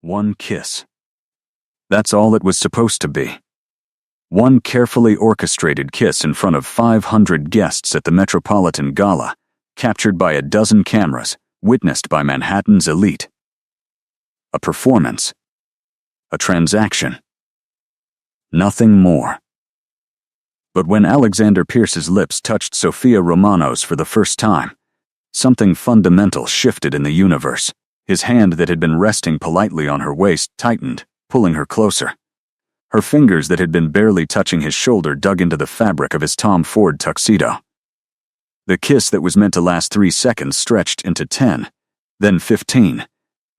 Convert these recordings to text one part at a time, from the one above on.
One kiss. That's all it was supposed to be. One carefully orchestrated kiss in front of 500 guests at the Metropolitan Gala, captured by a dozen cameras, witnessed by Manhattan's elite. A performance. A transaction. Nothing more. But when Alexander Pierce's lips touched Sophia Romano's for the first time, something fundamental shifted in the universe. His hand that had been resting politely on her waist tightened, pulling her closer. Her fingers that had been barely touching his shoulder dug into the fabric of his Tom Ford tuxedo. The kiss that was meant to last 3 seconds stretched into 10, then 15,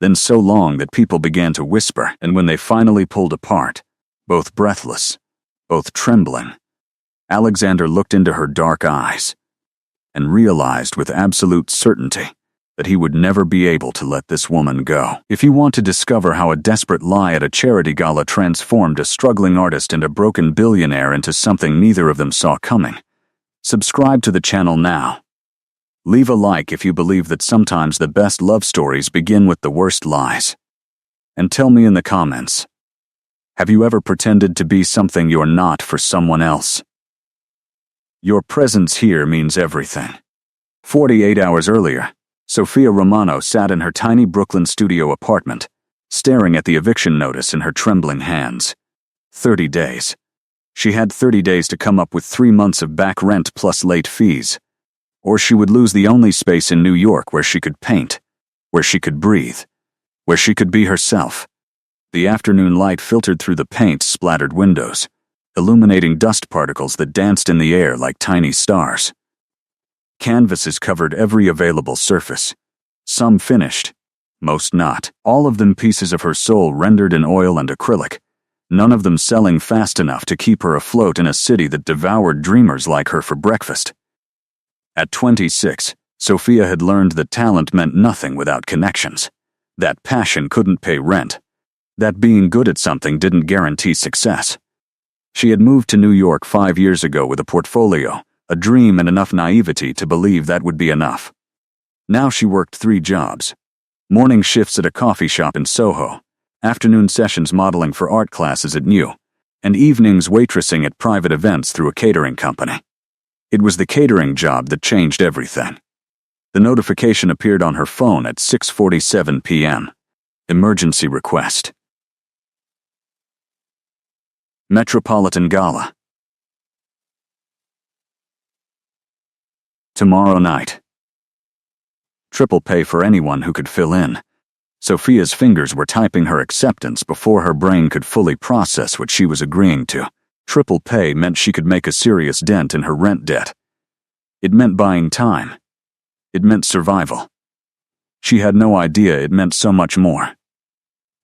then so long that people began to whisper, and when they finally pulled apart, both breathless, both trembling, Alexander looked into her dark eyes and realized with absolute certainty that he would never be able to let this woman go. If you want to discover how a desperate lie at a charity gala transformed a struggling artist and a broken billionaire into something neither of them saw coming, subscribe to the channel now. Leave a like if you believe that sometimes the best love stories begin with the worst lies. And tell me in the comments, have you ever pretended to be something you're not for someone else? Your presence here means everything. 48 hours earlier, Sophia Romano sat in her tiny Brooklyn studio apartment, staring at the eviction notice in her trembling hands. 30 days. She had 30 days to come up with 3 months of back rent plus late fees, or she would lose the only space in New York where she could paint, where she could breathe, where she could be herself. The afternoon light filtered through the paint-splattered windows, illuminating dust particles that danced in the air like tiny stars. Canvases covered every available surface, some finished, most not, all of them pieces of her soul rendered in oil and acrylic, none of them selling fast enough to keep her afloat in a city that devoured dreamers like her for breakfast. At 26, Sophia had learned that talent meant nothing without connections, that passion couldn't pay rent, that being good at something didn't guarantee success. She had moved to New York 5 years ago with a portfolio, a dream, and enough naivety to believe that would be enough. Now she worked 3 jobs. Morning shifts at a coffee shop in Soho, afternoon sessions modeling for art classes at NU, and evenings waitressing at private events through a catering company. It was the catering job that changed everything. The notification appeared on her phone at 6:47 p.m. Emergency request. Metropolitan Gala. Tomorrow night. Triple pay for anyone who could fill in. Sophia's fingers were typing her acceptance before her brain could fully process what she was agreeing to. Triple pay meant she could make a serious dent in her rent debt. It meant buying time. It meant survival. She had no idea it meant so much more.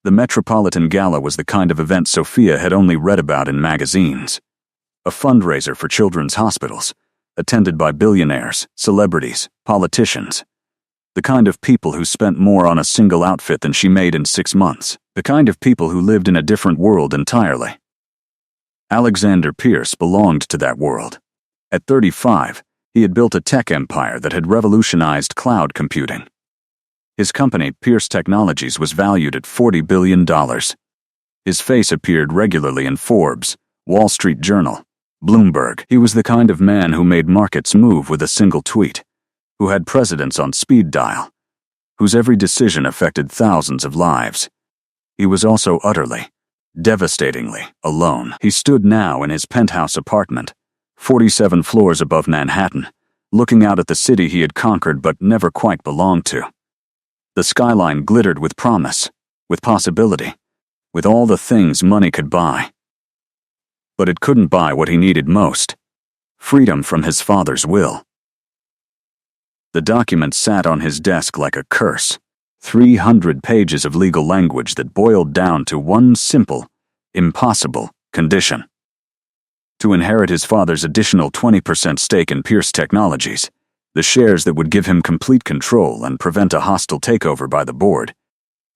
The Metropolitan Gala was the kind of event Sophia had only read about in magazines. A fundraiser for children's hospitals, attended by billionaires, celebrities, politicians. The kind of people who spent more on a single outfit than she made in 6 months. The kind of people who lived in a different world entirely. Alexander Pierce belonged to that world. At 35, he had built a tech empire that had revolutionized cloud computing. His company, Pierce Technologies, was valued at $40 billion. His face appeared regularly in Forbes, Wall Street Journal, Bloomberg. He was the kind of man who made markets move with a single tweet, who had presidents on speed dial, whose every decision affected thousands of lives. He was also utterly, devastatingly alone. He stood now in his penthouse apartment, 47 floors above Manhattan, looking out at the city he had conquered but never quite belonged to. The skyline glittered with promise, with possibility, with all the things money could buy. But it couldn't buy what he needed most: freedom from his father's will. The document sat on his desk like a curse, 300 pages of legal language that boiled down to one simple, impossible condition: to inherit his father's additional 20% stake in Pierce Technologies, the shares that would give him complete control and prevent a hostile takeover by the board.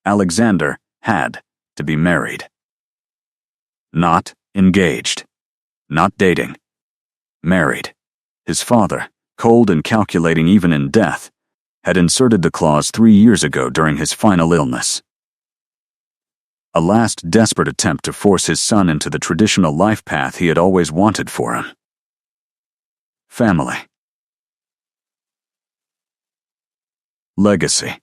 Alexander had to be married. Not engaged. Not dating. Married. His father, cold and calculating even in death, had inserted the clause 3 years ago during his final illness. A last desperate attempt to force his son into the traditional life path he had always wanted for him. Family. Legacy.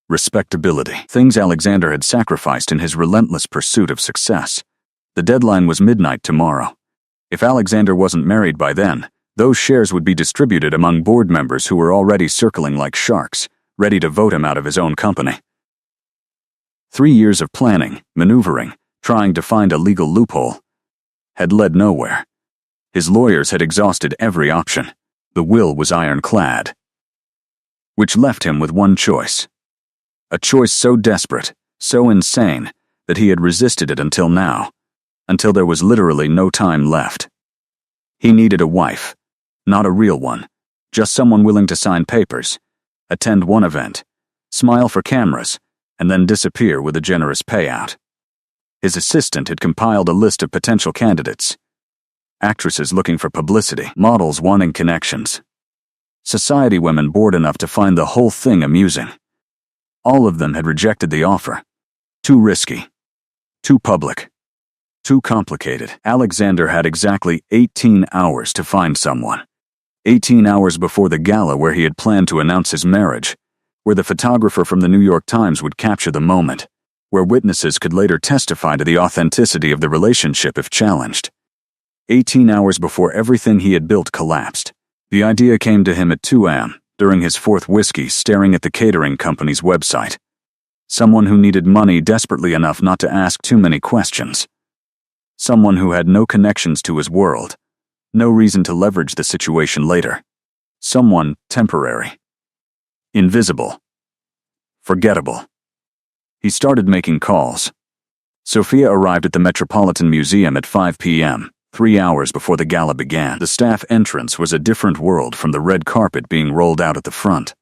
Respectability. Things Alexander had sacrificed in his relentless pursuit of success. The deadline was midnight tomorrow. If Alexander wasn't married by then, those shares would be distributed among board members who were already circling like sharks, ready to vote him out of his own company. 3 years of planning, maneuvering, trying to find a legal loophole, had led nowhere. His lawyers had exhausted every option. The will was ironclad. Which left him with one choice. A choice so desperate, so insane, that he had resisted it until now, until there was literally no time left. He needed a wife, not a real one, just someone willing to sign papers, attend one event, smile for cameras, and then disappear with a generous payout. His assistant had compiled a list of potential candidates. Actresses looking for publicity, models wanting connections, society women bored enough to find the whole thing amusing. All of them had rejected the offer. Too risky. Too public. Too complicated. Alexander had exactly 18 hours to find someone. 18 hours before the gala where he had planned to announce his marriage, where the photographer from the New York Times would capture the moment, where witnesses could later testify to the authenticity of the relationship if challenged. 18 hours before everything he had built collapsed. The idea came to him at 2 a.m., during his fourth whiskey, staring at the catering company's website. Someone who needed money desperately enough not to ask too many questions. Someone who had no connections to his world, no reason to leverage the situation later. Someone temporary. Invisible. Forgettable. He started making calls. Sophia arrived at the Metropolitan Museum at 5 p.m., 3 hours before the gala began. The staff entrance was a different world from the red carpet being rolled out at the front.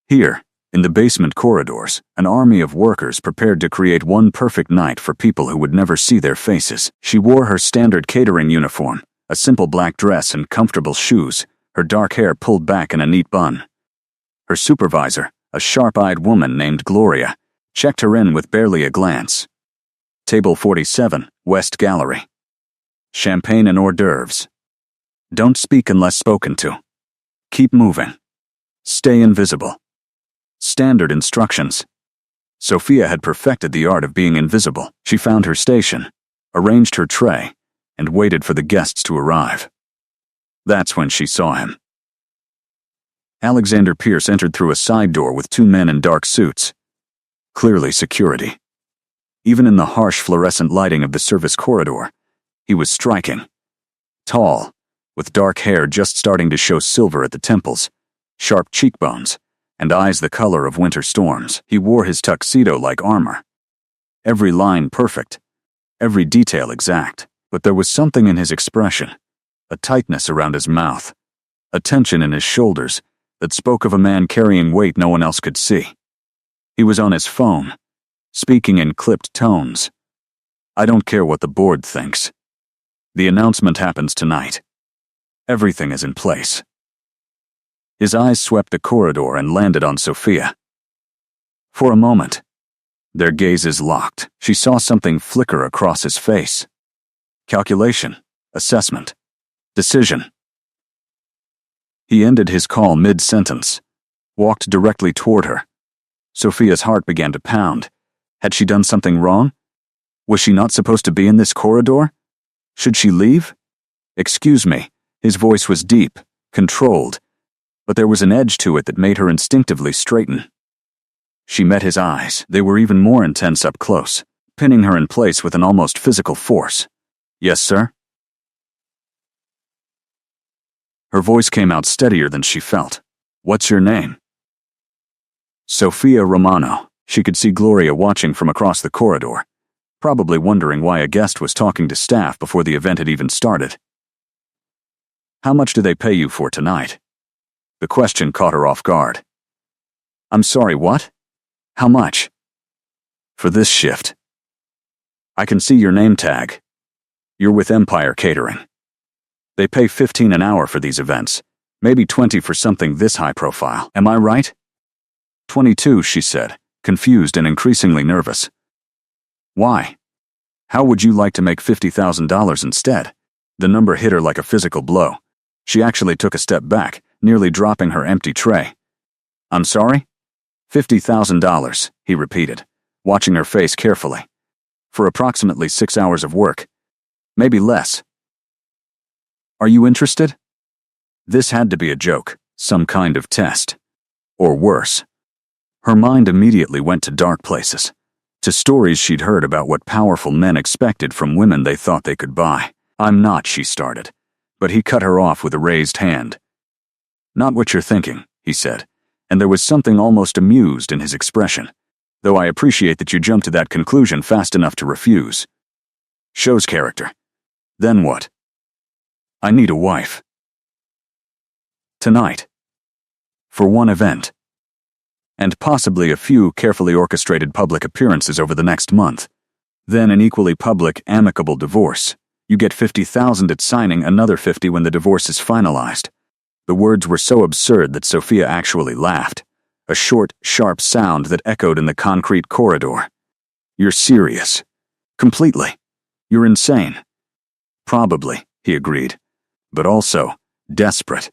Here, in the basement corridors, an army of workers prepared to create one perfect night for people who would never see their faces. She wore her standard catering uniform, a simple black dress and comfortable shoes, her dark hair pulled back in a neat bun. Her supervisor, a sharp-eyed woman named Gloria, checked her in with barely a glance. Table 47, West Gallery. Champagne and hors d'oeuvres. Don't speak unless spoken to. Keep moving. Stay invisible. Standard instructions. Sophia had perfected the art of being invisible. She found her station, arranged her tray, and waited for the guests to arrive. That's when she saw him. Alexander Pierce entered through a side door with 2 men in dark suits. Clearly security. Even in the harsh fluorescent lighting of the service corridor, he was striking. Tall, with dark hair just starting to show silver at the temples, sharp cheekbones, and eyes the color of winter storms. He wore his tuxedo like armor. Every line perfect, every detail exact. But there was something in his expression, a tightness around his mouth, a tension in his shoulders that spoke of a man carrying weight no one else could see. He was on his phone, speaking in clipped tones. I don't care what the board thinks. The announcement happens tonight. Everything is in place. His eyes swept the corridor and landed on Sophia. For a moment, their gazes locked. She saw something flicker across his face. Calculation, assessment, decision. He ended his call mid-sentence, walked directly toward her. Sophia's heart began to pound. Had she done something wrong? Was she not supposed to be in this corridor? Should she leave? Excuse me. His voice was deep, controlled, but there was an edge to it that made her instinctively straighten. She met his eyes. They were even more intense up close, pinning her in place with an almost physical force. Yes, sir? Her voice came out steadier than she felt. What's your name? Sophia Romano. She could see Gloria watching from across the corridor, probably wondering why a guest was talking to staff before the event had even started. How much do they pay you for tonight? The question caught her off guard. I'm sorry, what? How much? For this shift. I can see your name tag. You're with Empire Catering. They pay $15 an hour for these events, maybe $20 for something this high profile. Am I right? 22, she said, confused and increasingly nervous. Why? How would you like to make $50,000 instead? The number hit her like a physical blow. She actually took a step back, nearly dropping her empty tray. I'm sorry? $50,000, he repeated, watching her face carefully. For approximately 6 hours of work. Maybe less. Are you interested? This had to be a joke, some kind of test. Or worse. Her mind immediately went to dark places, to stories she'd heard about what powerful men expected from women they thought they could buy. I'm not, she started, but he cut her off with a raised hand. Not what you're thinking, he said, and there was something almost amused in his expression, though I appreciate that you jumped to that conclusion fast enough to refuse. Shows character. Then what? I need a wife. Tonight. For one event. And possibly a few carefully orchestrated public appearances over the next month. Then an equally public, amicable divorce. You get $50,000 at signing, another $50,000 when the divorce is finalized. The words were so absurd that Sophia actually laughed. A short, sharp sound that echoed in the concrete corridor. You're serious. Completely. You're insane. Probably, he agreed. But also, desperate.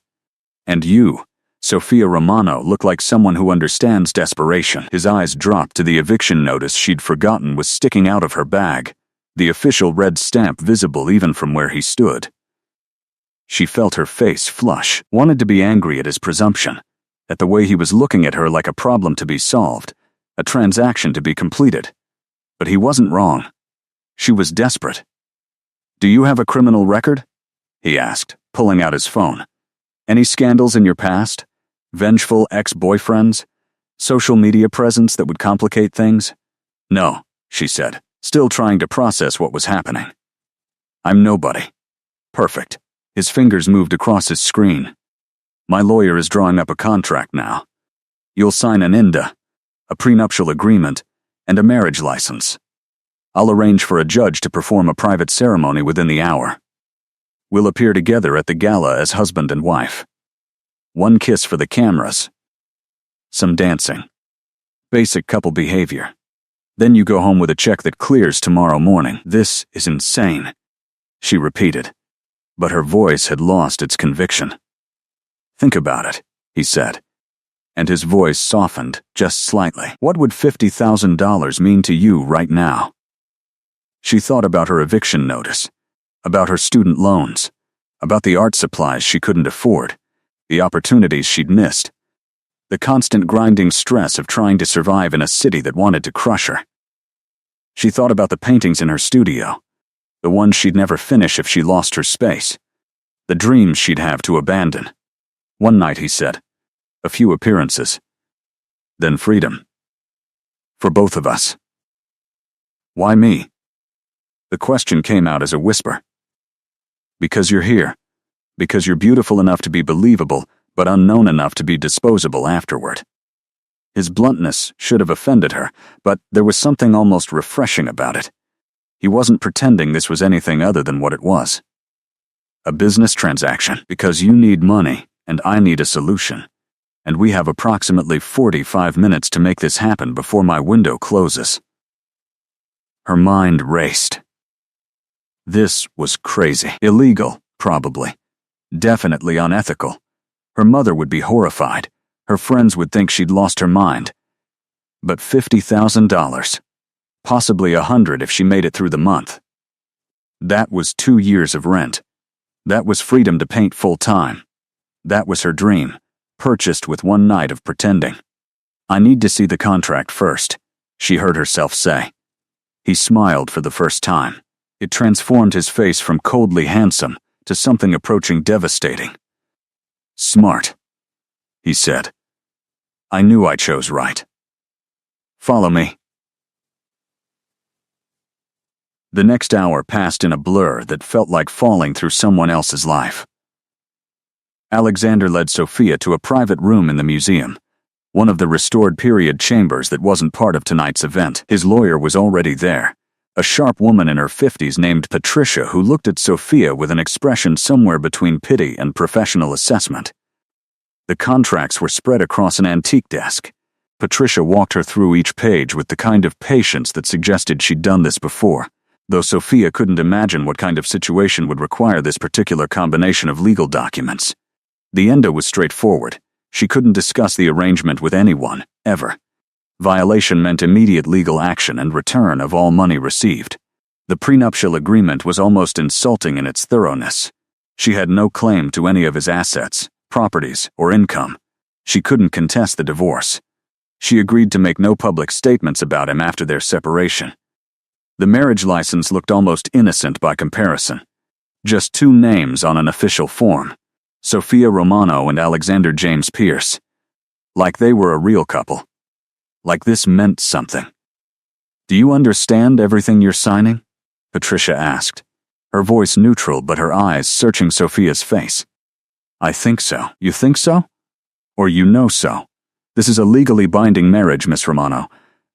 And you, Sophia Romano, look like someone who understands desperation. His eyes dropped to the eviction notice she'd forgotten was sticking out of her bag, the official red stamp visible even from where he stood. She felt her face flush, wanted to be angry at his presumption, at the way he was looking at her like a problem to be solved, a transaction to be completed. But he wasn't wrong. She was desperate. Do you have a criminal record? He asked, pulling out his phone. Any scandals in your past? Vengeful ex-boyfriends? Social media presence that would complicate things? No, she said, still trying to process what was happening. I'm nobody. Perfect. His fingers moved across his screen. My lawyer is drawing up a contract now. You'll sign an INDA, a prenuptial agreement, and a marriage license. I'll arrange for a judge to perform a private ceremony within the hour. We'll appear together at the gala as husband and wife. One kiss for the cameras. Some dancing. Basic couple behavior. Then you go home with a check that clears tomorrow morning. This is insane, she repeated, but her voice had lost its conviction. Think about it, he said, and his voice softened just slightly. What would $50,000 mean to you right now? She thought about her eviction notice, about her student loans, about the art supplies she couldn't afford, the opportunities she'd missed, the constant grinding stress of trying to survive in a city that wanted to crush her. She thought about the paintings in her studio, the ones she'd never finish if she lost her space, the dreams she'd have to abandon. One night, he said, a few appearances, then freedom. For both of us. Why me? The question came out as a whisper. Because you're here. Because you're beautiful enough to be believable, but unknown enough to be disposable afterward. His bluntness should have offended her, but there was something almost refreshing about it. He wasn't pretending this was anything other than what it was. A business transaction, because you need money, and I need a solution. And we have approximately 45 minutes to make this happen before my window closes. Her mind raced. This was crazy. Illegal, probably. Definitely unethical. Her mother would be horrified. Her friends would think she'd lost her mind. But $50,000. Possibly $100,000 if she made it through the month. That was 2 years of rent. That was freedom to paint full-time. That was her dream, purchased with one night of pretending. I need to see the contract first, she heard herself say. He smiled for the first time. It transformed his face from coldly handsome to something approaching devastating. Smart, he said. I knew I chose right. Follow me. The next hour passed in a blur that felt like falling through someone else's life. Alexander led Sophia to a private room in the museum, one of the restored period chambers that wasn't part of tonight's event. His lawyer was already there, a sharp woman in her 50s named Patricia who looked at Sophia with an expression somewhere between pity and professional assessment. The contracts were spread across an antique desk, Patricia walked her through each page with the kind of patience that suggested she'd done this before, though Sophia couldn't imagine what kind of situation would require this particular combination of legal documents. The endo was straightforward. She couldn't discuss the arrangement with anyone, ever. Violation meant immediate legal action and return of all money received. The prenuptial agreement was almost insulting in its thoroughness. She had no claim to any of his assets, properties, or income. She couldn't contest the divorce. She agreed to make no public statements about him after their separation. The marriage license looked almost innocent by comparison. Just 2 names on an official form: Sophia Romano and Alexander James Pierce. Like they were a real couple. Like this meant something. "Do you understand everything you're signing?" Patricia asked, her voice neutral but her eyes searching Sophia's face. "I think so. You think so? Or you know so? This is a legally binding marriage, Miss Romano.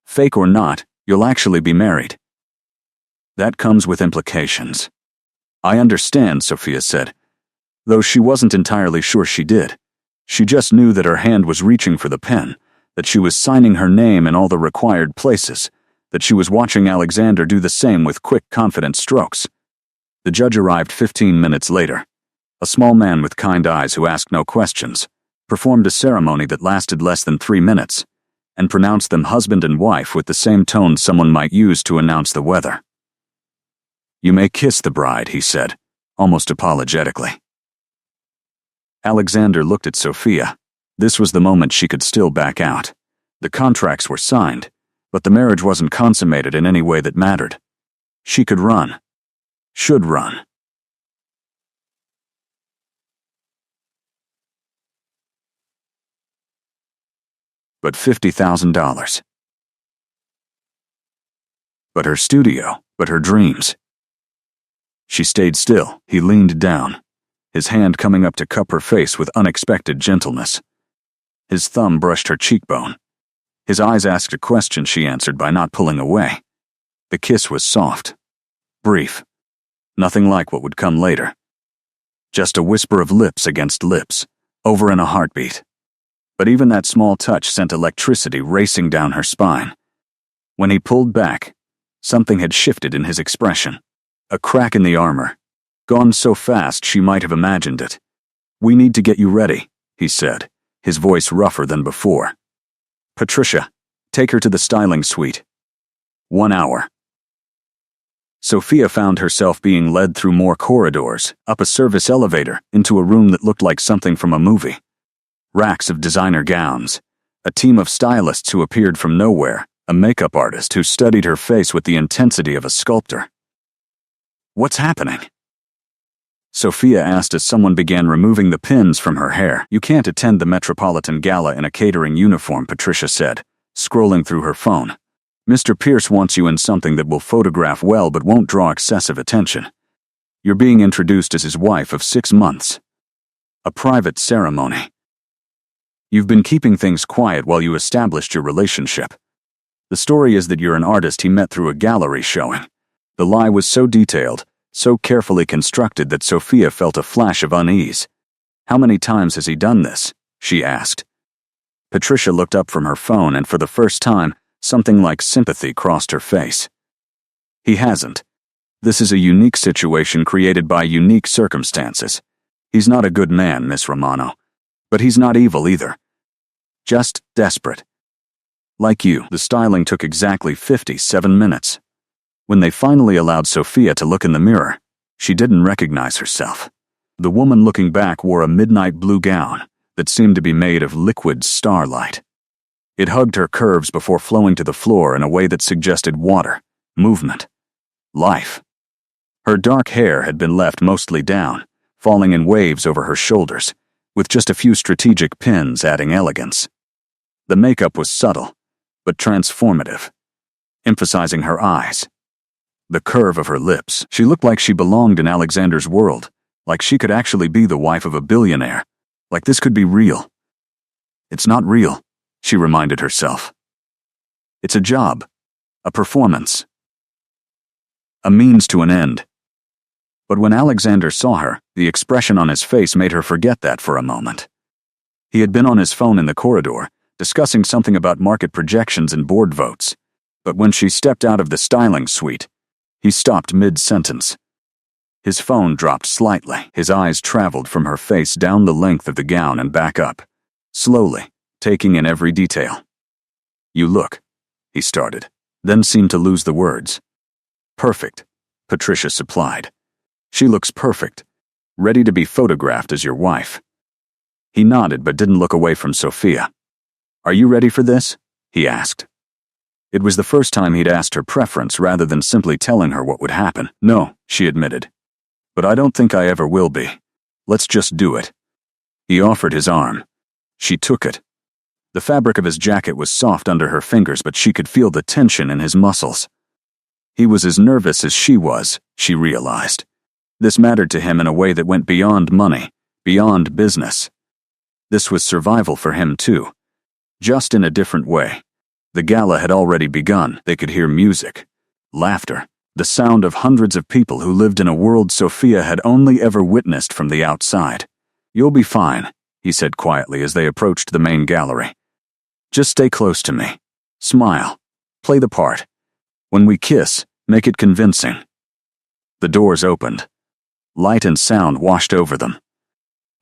Fake or not, you'll actually be married." "That comes with implications." "I understand," Sophia said, though she wasn't entirely sure she did. She just knew that her hand was reaching for the pen, that she was signing her name in all the required places, that she was watching Alexander do the same with quick, confident strokes. The judge arrived 15 minutes later. A small man with kind eyes who asked no questions, performed a ceremony that lasted less than 3 minutes, and pronounced them husband and wife with the same tone someone might use to announce the weather. "You may kiss the bride," he said, almost apologetically. Alexander looked at Sophia. This was the moment she could still back out. The contracts were signed, but the marriage wasn't consummated in any way that mattered. She could run. Should run. But $50,000. But her studio, but her dreams. She stayed still. He leaned down, his hand coming up to cup her face with unexpected gentleness. His thumb brushed her cheekbone. His eyes asked a question she answered by not pulling away. The kiss was soft, brief, nothing like what would come later. Just a whisper of lips against lips, over in a heartbeat. But even that small touch sent electricity racing down her spine. When he pulled back, something had shifted in his expression. A crack in the armor, gone so fast she might have imagined it. "We need to get you ready," he said, his voice rougher than before. "Patricia, take her to the styling suite. 1 hour." Sophia found herself being led through more corridors, up a service elevator, into a room that looked like something from a movie. Racks of designer gowns, a team of stylists who appeared from nowhere, a makeup artist who studied her face with the intensity of a sculptor. "What's happening?" Sophia asked as someone began removing the pins from her hair. "You can't attend the Metropolitan Gala in a catering uniform," Patricia said, scrolling through her phone. "Mr. Pierce wants you in something that will photograph well but won't draw excessive attention. You're being introduced as his wife of 6 months. A private ceremony. You've been keeping things quiet while you established your relationship. The story is that you're an artist he met through a gallery showing." The lie was so detailed, so carefully constructed that Sophia felt a flash of unease. "How many times has he done this?" she asked. Patricia looked up from her phone and for the first time, something like sympathy crossed her face. "He hasn't. This is a unique situation created by unique circumstances. He's not a good man, Miss Romano. But he's not evil either. Just desperate. Like you." The styling took exactly 57 minutes. When they finally allowed Sophia to look in the mirror, she didn't recognize herself. The woman looking back wore a midnight blue gown that seemed to be made of liquid starlight. It hugged her curves before flowing to the floor in a way that suggested water, movement, life. Her dark hair had been left mostly down, falling in waves over her shoulders, with just a few strategic pins adding elegance. The makeup was subtle, but transformative, emphasizing her eyes. The curve of her lips. She looked like she belonged in Alexander's world, like she could actually be the wife of a billionaire, like this could be real. "It's not real," she reminded herself. "It's a job, a performance, a means to an end." But when Alexander saw her, the expression on his face made her forget that for a moment. He had been on his phone in the corridor, discussing something about market projections and board votes. But when she stepped out of the styling suite, he stopped mid-sentence. His phone dropped slightly. His eyes traveled from her face down the length of the gown and back up, slowly, taking in every detail. "You look," he started, then seemed to lose the words. "Perfect," Patricia supplied. "She looks perfect, ready to be photographed as your wife." He nodded but didn't look away from Sophia. "Are you ready for this?" he asked. It was the first time he'd asked her preference rather than simply telling her what would happen. "No," she admitted. "But I don't think I ever will be. Let's just do it." He offered his arm. She took it. The fabric of his jacket was soft under her fingers, but she could feel the tension in his muscles. He was as nervous as she was, she realized. This mattered to him in a way that went beyond money, beyond business. This was survival for him too, just in a different way. The gala had already begun. They could hear music, laughter, the sound of hundreds of people who lived in a world Sophia had only ever witnessed from the outside. "You'll be fine," he said quietly as they approached the main gallery. "Just stay close to me. Smile. Play the part. When we kiss, make it convincing." The doors opened. Light and sound washed over them.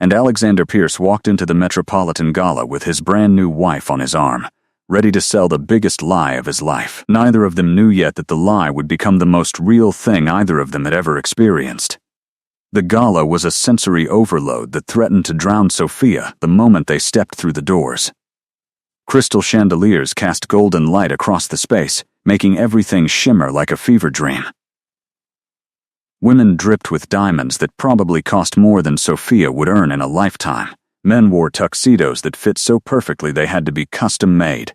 And Alexander Pierce walked into the Metropolitan Gala with his brand new wife on his arm, ready to sell the biggest lie of his life. Neither of them knew yet that the lie would become the most real thing either of them had ever experienced. The gala was a sensory overload that threatened to drown Sophia the moment they stepped through the doors. Crystal chandeliers cast golden light across the space, making everything shimmer like a fever dream. Women dripped with diamonds that probably cost more than Sophia would earn in a lifetime. Men wore tuxedos that fit so perfectly they had to be custom-made.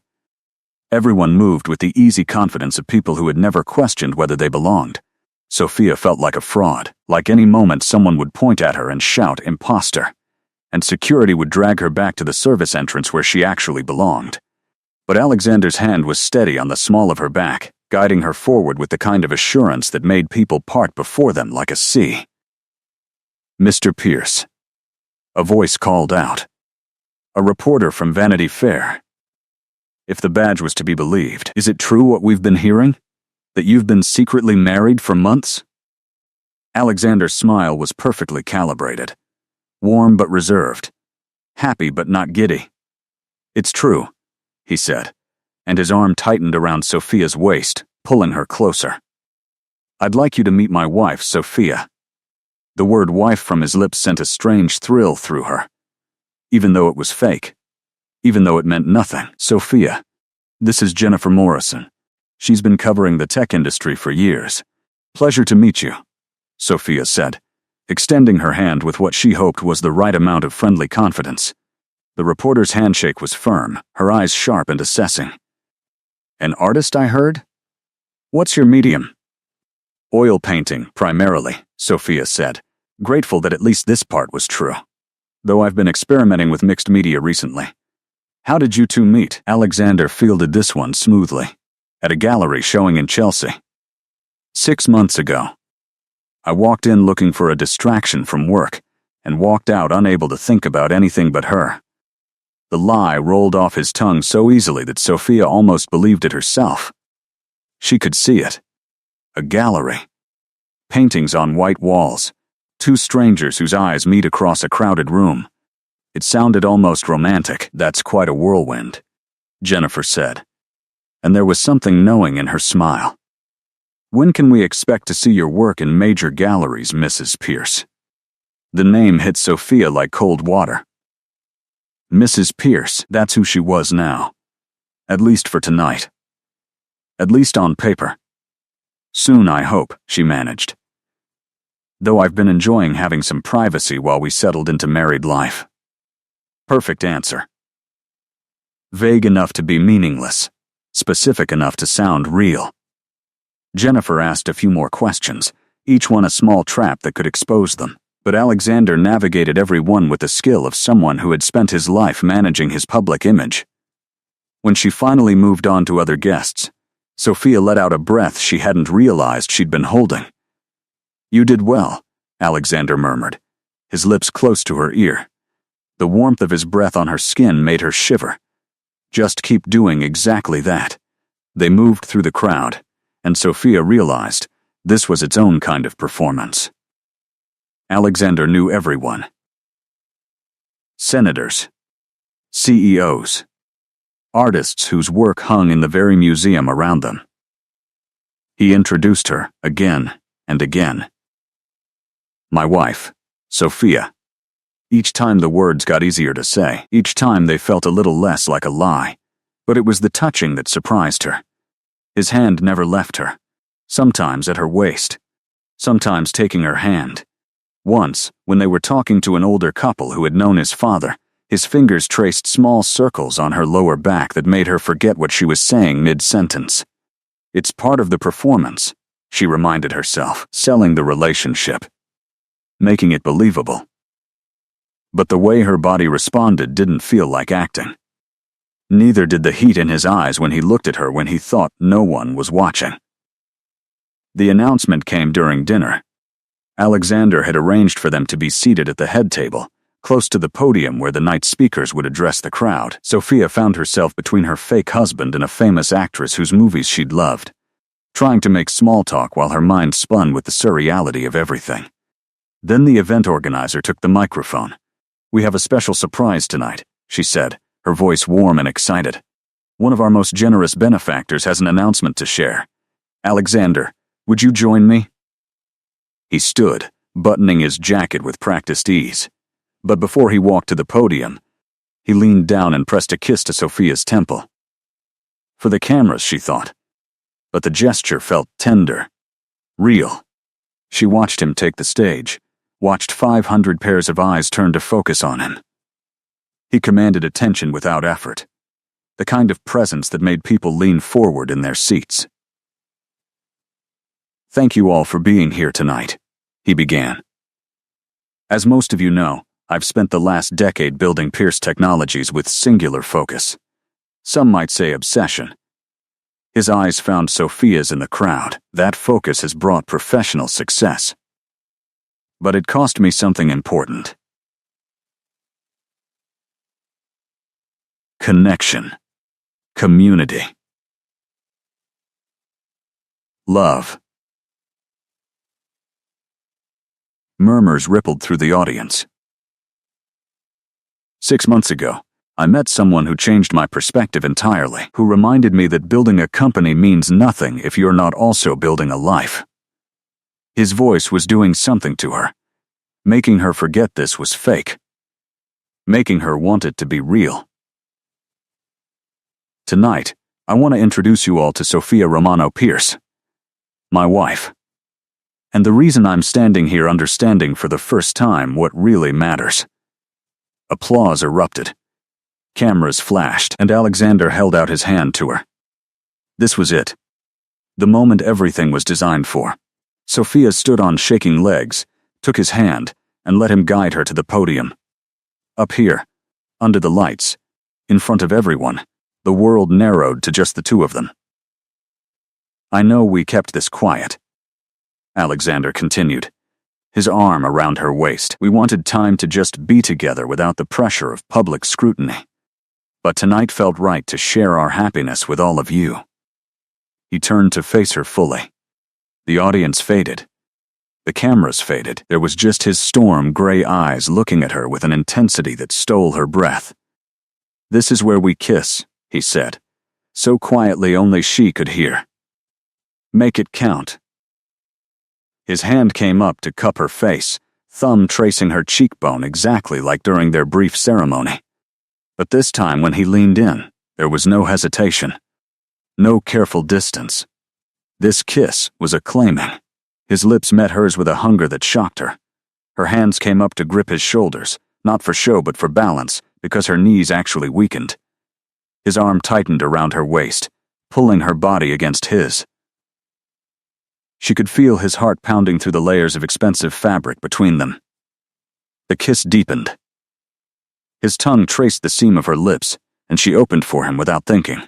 Everyone moved with the easy confidence of people who had never questioned whether they belonged. Sophia felt like a fraud, like any moment someone would point at her and shout, "Imposter," and security would drag her back to the service entrance where she actually belonged. But Alexander's hand was steady on the small of her back, guiding her forward with the kind of assurance that made people part before them like a sea. "Mr. Pierce." A voice called out. A reporter from Vanity Fair. If the badge was to be believed, is it true what we've been hearing? That you've been secretly married for months? Alexander's smile was perfectly calibrated. Warm but reserved. Happy but not giddy. "It's true," he said, and his arm tightened around Sophia's waist, pulling her closer. "I'd like you to meet my wife, Sophia." The word wife from his lips sent a strange thrill through her. Even though it was fake. Even though it meant nothing. "Sophia, this is Jennifer Morrison. She's been covering the tech industry for years. Pleasure to meet you," Sophia said, extending her hand with what she hoped was the right amount of friendly confidence. The reporter's handshake was firm, her eyes sharp and assessing. "An artist, I heard? What's your medium?" "Oil painting, primarily," Sophia said, grateful that at least this part was true. "Though I've been experimenting with mixed media recently." "How did you two meet?" Alexander fielded this one smoothly. "At a gallery showing in Chelsea. 6 months ago. I walked in looking for a distraction from work, and walked out unable to think about anything but her." The lie rolled off his tongue so easily that Sophia almost believed it herself. She could see it. A gallery. Paintings on white walls. Two strangers whose eyes meet across a crowded room. It sounded almost romantic. "That's quite a whirlwind," Jennifer said. And there was something knowing in her smile. "When can we expect to see your work in major galleries, Mrs. Pierce?" The name hit Sophia like cold water. Mrs. Pierce, that's who she was now. At least for tonight. At least on paper. "Soon, I hope," she managed. "Though I've been enjoying having some privacy while we settled into married life." Perfect answer. Vague enough to be meaningless. Specific enough to sound real. Jennifer asked a few more questions, each one a small trap that could expose them, but Alexander navigated every one with the skill of someone who had spent his life managing his public image. When she finally moved on to other guests, Sophia let out a breath she hadn't realized she'd been holding. "You did well," Alexander murmured, his lips close to her ear. The warmth of his breath on her skin made her shiver. Just keep doing exactly that. They moved through the crowd, and Sophia realized this was its own kind of performance. Alexander knew everyone. Senators, CEOs, artists whose work hung in the very museum around them. He introduced her again and again. My wife, Sophia. Each time the words got easier to say, each time they felt a little less like a lie, but it was the touching that surprised her. His hand never left her, sometimes at her waist, sometimes taking her hand. Once, when they were talking to an older couple who had known his father, his fingers traced small circles on her lower back that made her forget what she was saying mid-sentence. It's part of the performance, she reminded herself, selling the relationship, making it believable. But the way her body responded didn't feel like acting. Neither did the heat in his eyes when he looked at her when he thought no one was watching. The announcement came during dinner. Alexander had arranged for them to be seated at the head table, close to the podium where the night's speakers would address the crowd. Sophia found herself between her fake husband and a famous actress whose movies she'd loved, trying to make small talk while her mind spun with the surreality of everything. Then the event organizer took the microphone. "We have a special surprise tonight," she said, her voice warm and excited. "One of our most generous benefactors has an announcement to share. Alexander, would you join me?" He stood, buttoning his jacket with practiced ease. But before he walked to the podium, he leaned down and pressed a kiss to Sophia's temple. For the cameras, she thought. But the gesture felt tender, real. She watched him take the stage, watched 500 pairs of eyes turn to focus on him. He commanded attention without effort, the kind of presence that made people lean forward in their seats. "Thank you all for being here tonight," he began. "As most of you know, I've spent the last decade building Pierce Technologies with singular focus. Some might say obsession." His eyes found Sophia's in the crowd. "That focus has brought professional success. But it cost me something important. Connection. Community. Love." Murmurs rippled through the audience. 6 months ago, I met someone who changed my perspective entirely, who reminded me that building a company means nothing if you're not also building a life. His voice was doing something to her, making her forget this was fake, making her want it to be real. Tonight, I want to introduce you all to Sophia Romano Pierce, my wife. And the reason I'm standing here understanding for the first time what really matters. Applause erupted. Cameras flashed, and Alexander held out his hand to her. This was it. The moment everything was designed for. Sophia stood on shaking legs, took his hand, and let him guide her to the podium. Up here, under the lights, in front of everyone, the world narrowed to just the two of them. "I know we kept this quiet," Alexander continued, his arm around her waist. "We wanted time to just be together without the pressure of public scrutiny. But tonight felt right to share our happiness with all of you." He turned to face her fully. The audience faded. The cameras faded. There was just his storm-gray eyes looking at her with an intensity that stole her breath. "This is where we kiss," he said, so quietly only she could hear. "Make it count." His hand came up to cup her face, thumb tracing her cheekbone exactly like during their brief ceremony. But this time when he leaned in, there was no hesitation, no careful distance. This kiss was a claiming. His lips met hers with a hunger that shocked her. Her hands came up to grip his shoulders, not for show but for balance, because her knees actually weakened. His arm tightened around her waist, pulling her body against his. She could feel his heart pounding through the layers of expensive fabric between them. The kiss deepened. His tongue traced the seam of her lips, and she opened for him without thinking.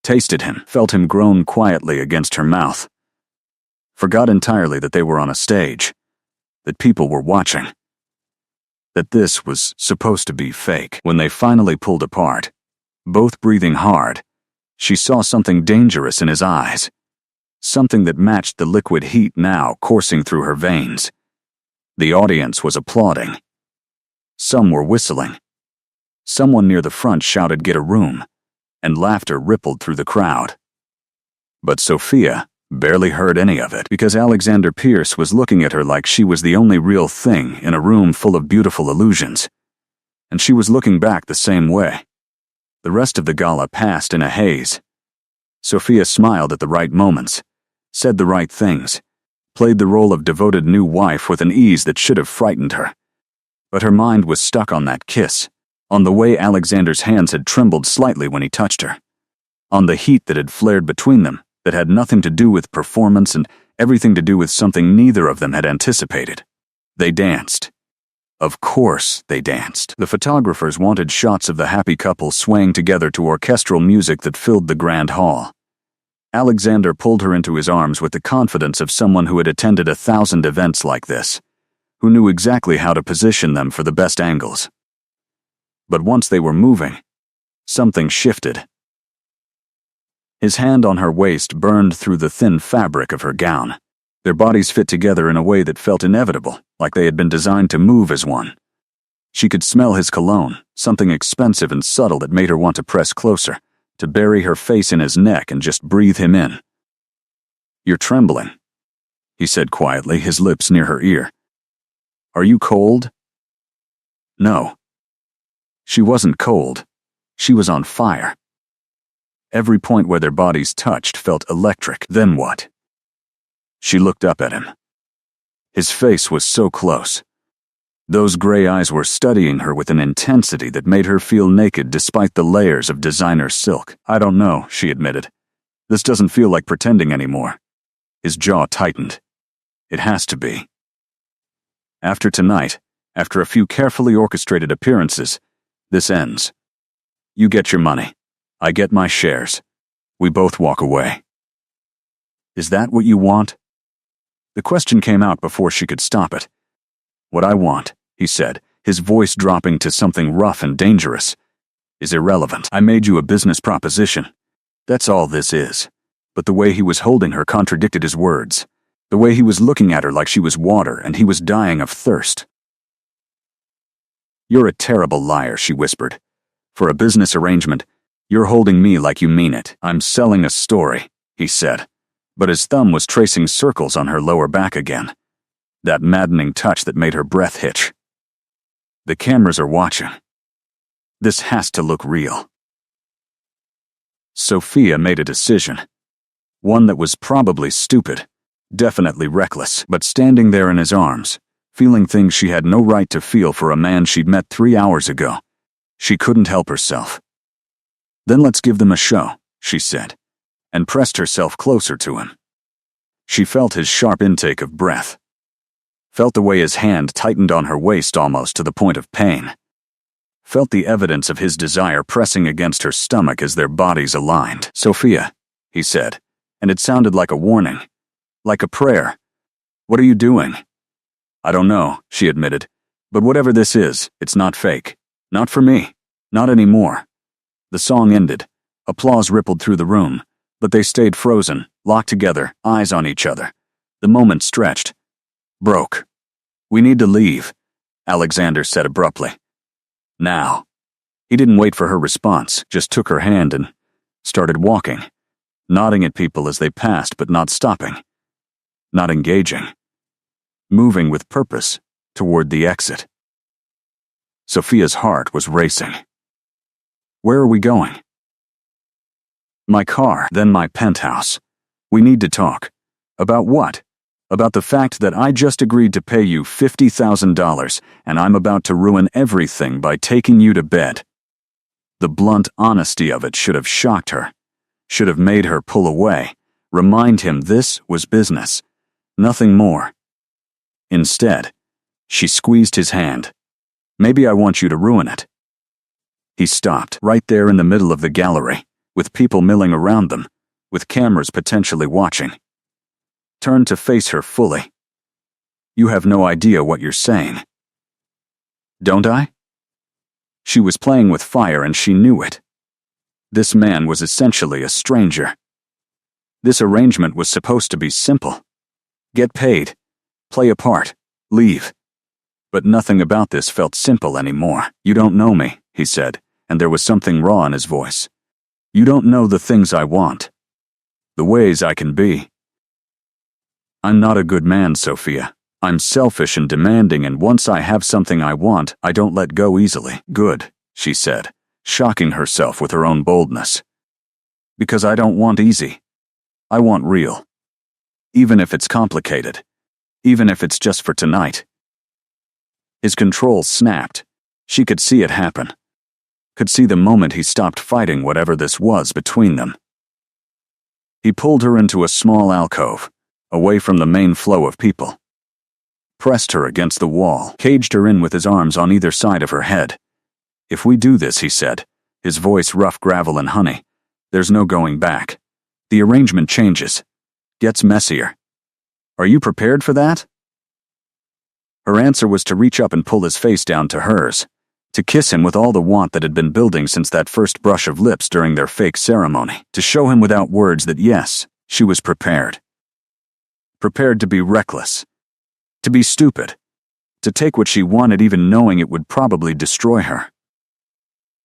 Tasted him, felt him groan quietly against her mouth. Forgot entirely that they were on a stage, that people were watching, that this was supposed to be fake. When they finally pulled apart, both breathing hard. She saw something dangerous in his eyes, something that matched the liquid heat now coursing through her veins. The audience was applauding. Some were whistling. Someone near the front shouted, "Get a room," and laughter rippled through the crowd. But Sophia barely heard any of it because Alexander Pierce was looking at her like she was the only real thing in a room full of beautiful illusions. And she was looking back the same way. The rest of the gala passed in a haze. Sophia smiled at the right moments, said the right things, played the role of devoted new wife with an ease that should have frightened her. But her mind was stuck on that kiss, on the way Alexander's hands had trembled slightly when he touched her, on the heat that had flared between them, that had nothing to do with performance and everything to do with something neither of them had anticipated. They danced. Of course they danced. The photographers wanted shots of the happy couple swaying together to orchestral music that filled the grand hall. Alexander pulled her into his arms with the confidence of someone who had attended 1,000 events like this, who knew exactly how to position them for the best angles. But once they were moving, something shifted. His hand on her waist burned through the thin fabric of her gown. Their bodies fit together in a way that felt inevitable, like they had been designed to move as one. She could smell his cologne, something expensive and subtle that made her want to press closer, to bury her face in his neck and just breathe him in. "You're trembling," he said quietly, his lips near her ear. "Are you cold?" No. She wasn't cold. She was on fire. Every point where their bodies touched felt electric. Then what? She looked up at him. His face was so close. Those gray eyes were studying her with an intensity that made her feel naked despite the layers of designer silk. "I don't know," she admitted. "This doesn't feel like pretending anymore." His jaw tightened. "It has to be. After tonight, after a few carefully orchestrated appearances, this ends. You get your money. I get my shares. We both walk away." "Is that what you want?" The question came out before she could stop it. "What I want," he said, his voice dropping to something rough and dangerous, "is irrelevant. I made you a business proposition. That's all this is." But the way he was holding her contradicted his words. The way he was looking at her like she was water and he was dying of thirst. "You're a terrible liar," she whispered. "For a business arrangement, you're holding me like you mean it." "I'm selling a story," he said, but his thumb was tracing circles on her lower back again, that maddening touch that made her breath hitch. "The cameras are watching. This has to look real." Sophia made a decision, one that was probably stupid, definitely reckless, but standing there in his arms, feeling things she had no right to feel for a man she'd met 3 hours ago, she couldn't help herself. "Then let's give them a show," she said, and pressed herself closer to him. She felt his sharp intake of breath, felt the way his hand tightened on her waist almost to the point of pain, felt the evidence of his desire pressing against her stomach as their bodies aligned. "Sophia," he said, and it sounded like a warning, like a prayer. "What are you doing?" "I don't know," she admitted, "but whatever this is, it's not fake. Not for me. Not anymore." The song ended. Applause rippled through the room, but they stayed frozen, locked together, eyes on each other. The moment stretched. "Broke. We need to leave," Alexander said abruptly. "Now." He didn't wait for her response, just took her hand and started walking, nodding at people as they passed but not stopping, not engaging, moving with purpose toward the exit. Sophia's heart was racing. "Where are we going?" "My car, then my penthouse. We need to talk." "About what?" "About the fact that I just agreed to pay you $50,000 and I'm about to ruin everything by taking you to bed." The blunt honesty of it should have shocked her, should have made her pull away, remind him this was business, nothing more. Instead, she squeezed his hand. "Maybe I want you to ruin it." He stopped, right there in the middle of the gallery, with people milling around them, with cameras potentially watching. Turned to face her fully. "You have no idea what you're saying." "Don't I?" She was playing with fire and she knew it. This man was essentially a stranger. This arrangement was supposed to be simple. Get paid, play a part, leave. But nothing about this felt simple anymore. You don't know me, he said, and there was something raw in his voice. You don't know the things I want, the ways I can be. I'm not a good man, Sophia. I'm selfish and demanding, and once I have something I want, I don't let go easily. Good, she said, shocking herself with her own boldness. Because I don't want easy. I want real. Even if it's complicated. Even if it's just for tonight. His control snapped. She could see it happen. Could see the moment he stopped fighting whatever this was between them. He pulled her into a small alcove, away from the main flow of people. Pressed her against the wall, caged her in with his arms on either side of her head. If we do this, he said, his voice rough gravel and honey, there's no going back. The arrangement changes. Gets messier. Are you prepared for that? Her answer was to reach up and pull his face down to hers, to kiss him with all the want that had been building since that first brush of lips during their fake ceremony, to show him without words that yes, she was prepared. Prepared to be reckless. To be stupid. To take what she wanted even knowing it would probably destroy her.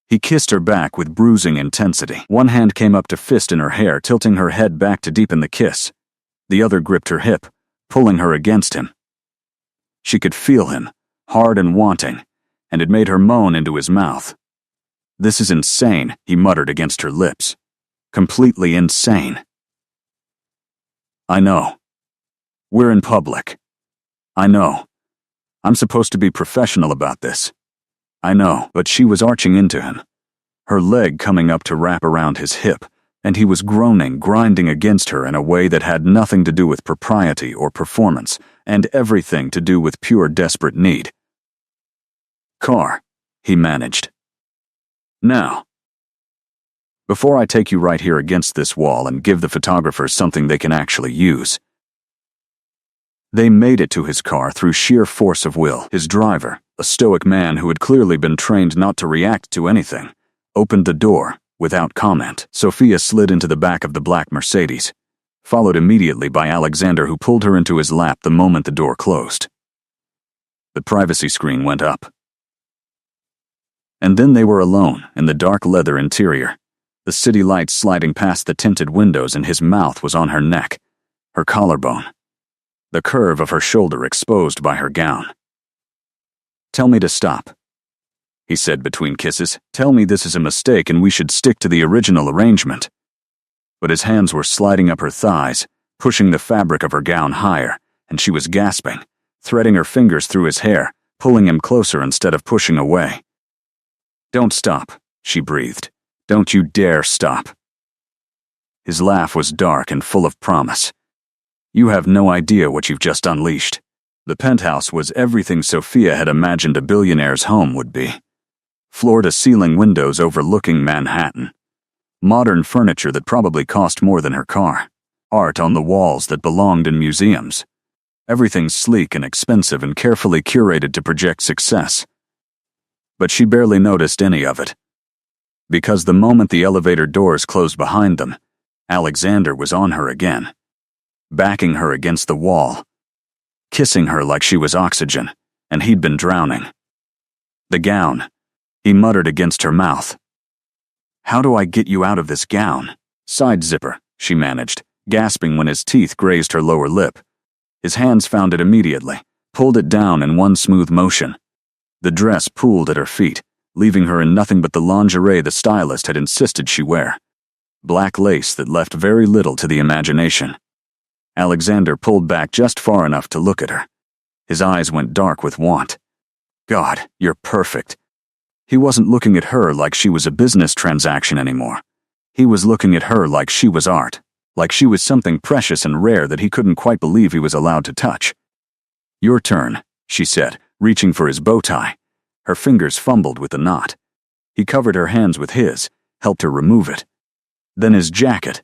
He kissed her back with bruising intensity. One hand came up to fist in her hair, tilting her head back to deepen the kiss. The other gripped her hip, pulling her against him. She could feel him, hard and wanting, and it made her moan into his mouth. This is insane, he muttered against her lips. Completely insane. I know. We're in public. I know. I'm supposed to be professional about this. I know, but she was arching into him, her leg coming up to wrap around his hip, and he was groaning, grinding against her in a way that had nothing to do with propriety or performance, and everything to do with pure desperate need. Car, he managed. Now. Before I take you right here against this wall and give the photographers something they can actually use. They made it to his car through sheer force of will. His driver, a stoic man who had clearly been trained not to react to anything, opened the door, without comment. Sophia slid into the back of the black Mercedes, followed immediately by Alexander, who pulled her into his lap the moment the door closed. The privacy screen went up. And then they were alone in the dark leather interior, the city lights sliding past the tinted windows, and his mouth was on her neck, her collarbone, the curve of her shoulder exposed by her gown. Tell me to stop, he said between kisses. Tell me this is a mistake and we should stick to the original arrangement. But his hands were sliding up her thighs, pushing the fabric of her gown higher, and she was gasping, threading her fingers through his hair, pulling him closer instead of pushing away. Don't stop, she breathed. Don't you dare stop. His laugh was dark and full of promise. You have no idea what you've just unleashed. The penthouse was everything Sophia had imagined a billionaire's home would be. Floor-to-ceiling windows overlooking Manhattan. Modern furniture that probably cost more than her car. Art on the walls that belonged in museums. Everything sleek and expensive and carefully curated to project success. But she barely noticed any of it. Because the moment the elevator doors closed behind them, Alexander was on her again. Backing her against the wall. Kissing her like she was oxygen, and he'd been drowning. The gown, he muttered against her mouth. How do I get you out of this gown? Side zipper, she managed, gasping when his teeth grazed her lower lip. His hands found it immediately, pulled it down in one smooth motion. The dress pooled at her feet, leaving her in nothing but the lingerie the stylist had insisted she wear. Black lace that left very little to the imagination. Alexander pulled back just far enough to look at her. His eyes went dark with want. God, you're perfect. He wasn't looking at her like she was a business transaction anymore. He was looking at her like she was art, like she was something precious and rare that he couldn't quite believe he was allowed to touch. Your turn, she said, reaching for his bow tie. Her fingers fumbled with the knot. He covered her hands with his, helped her remove it. Then his jacket.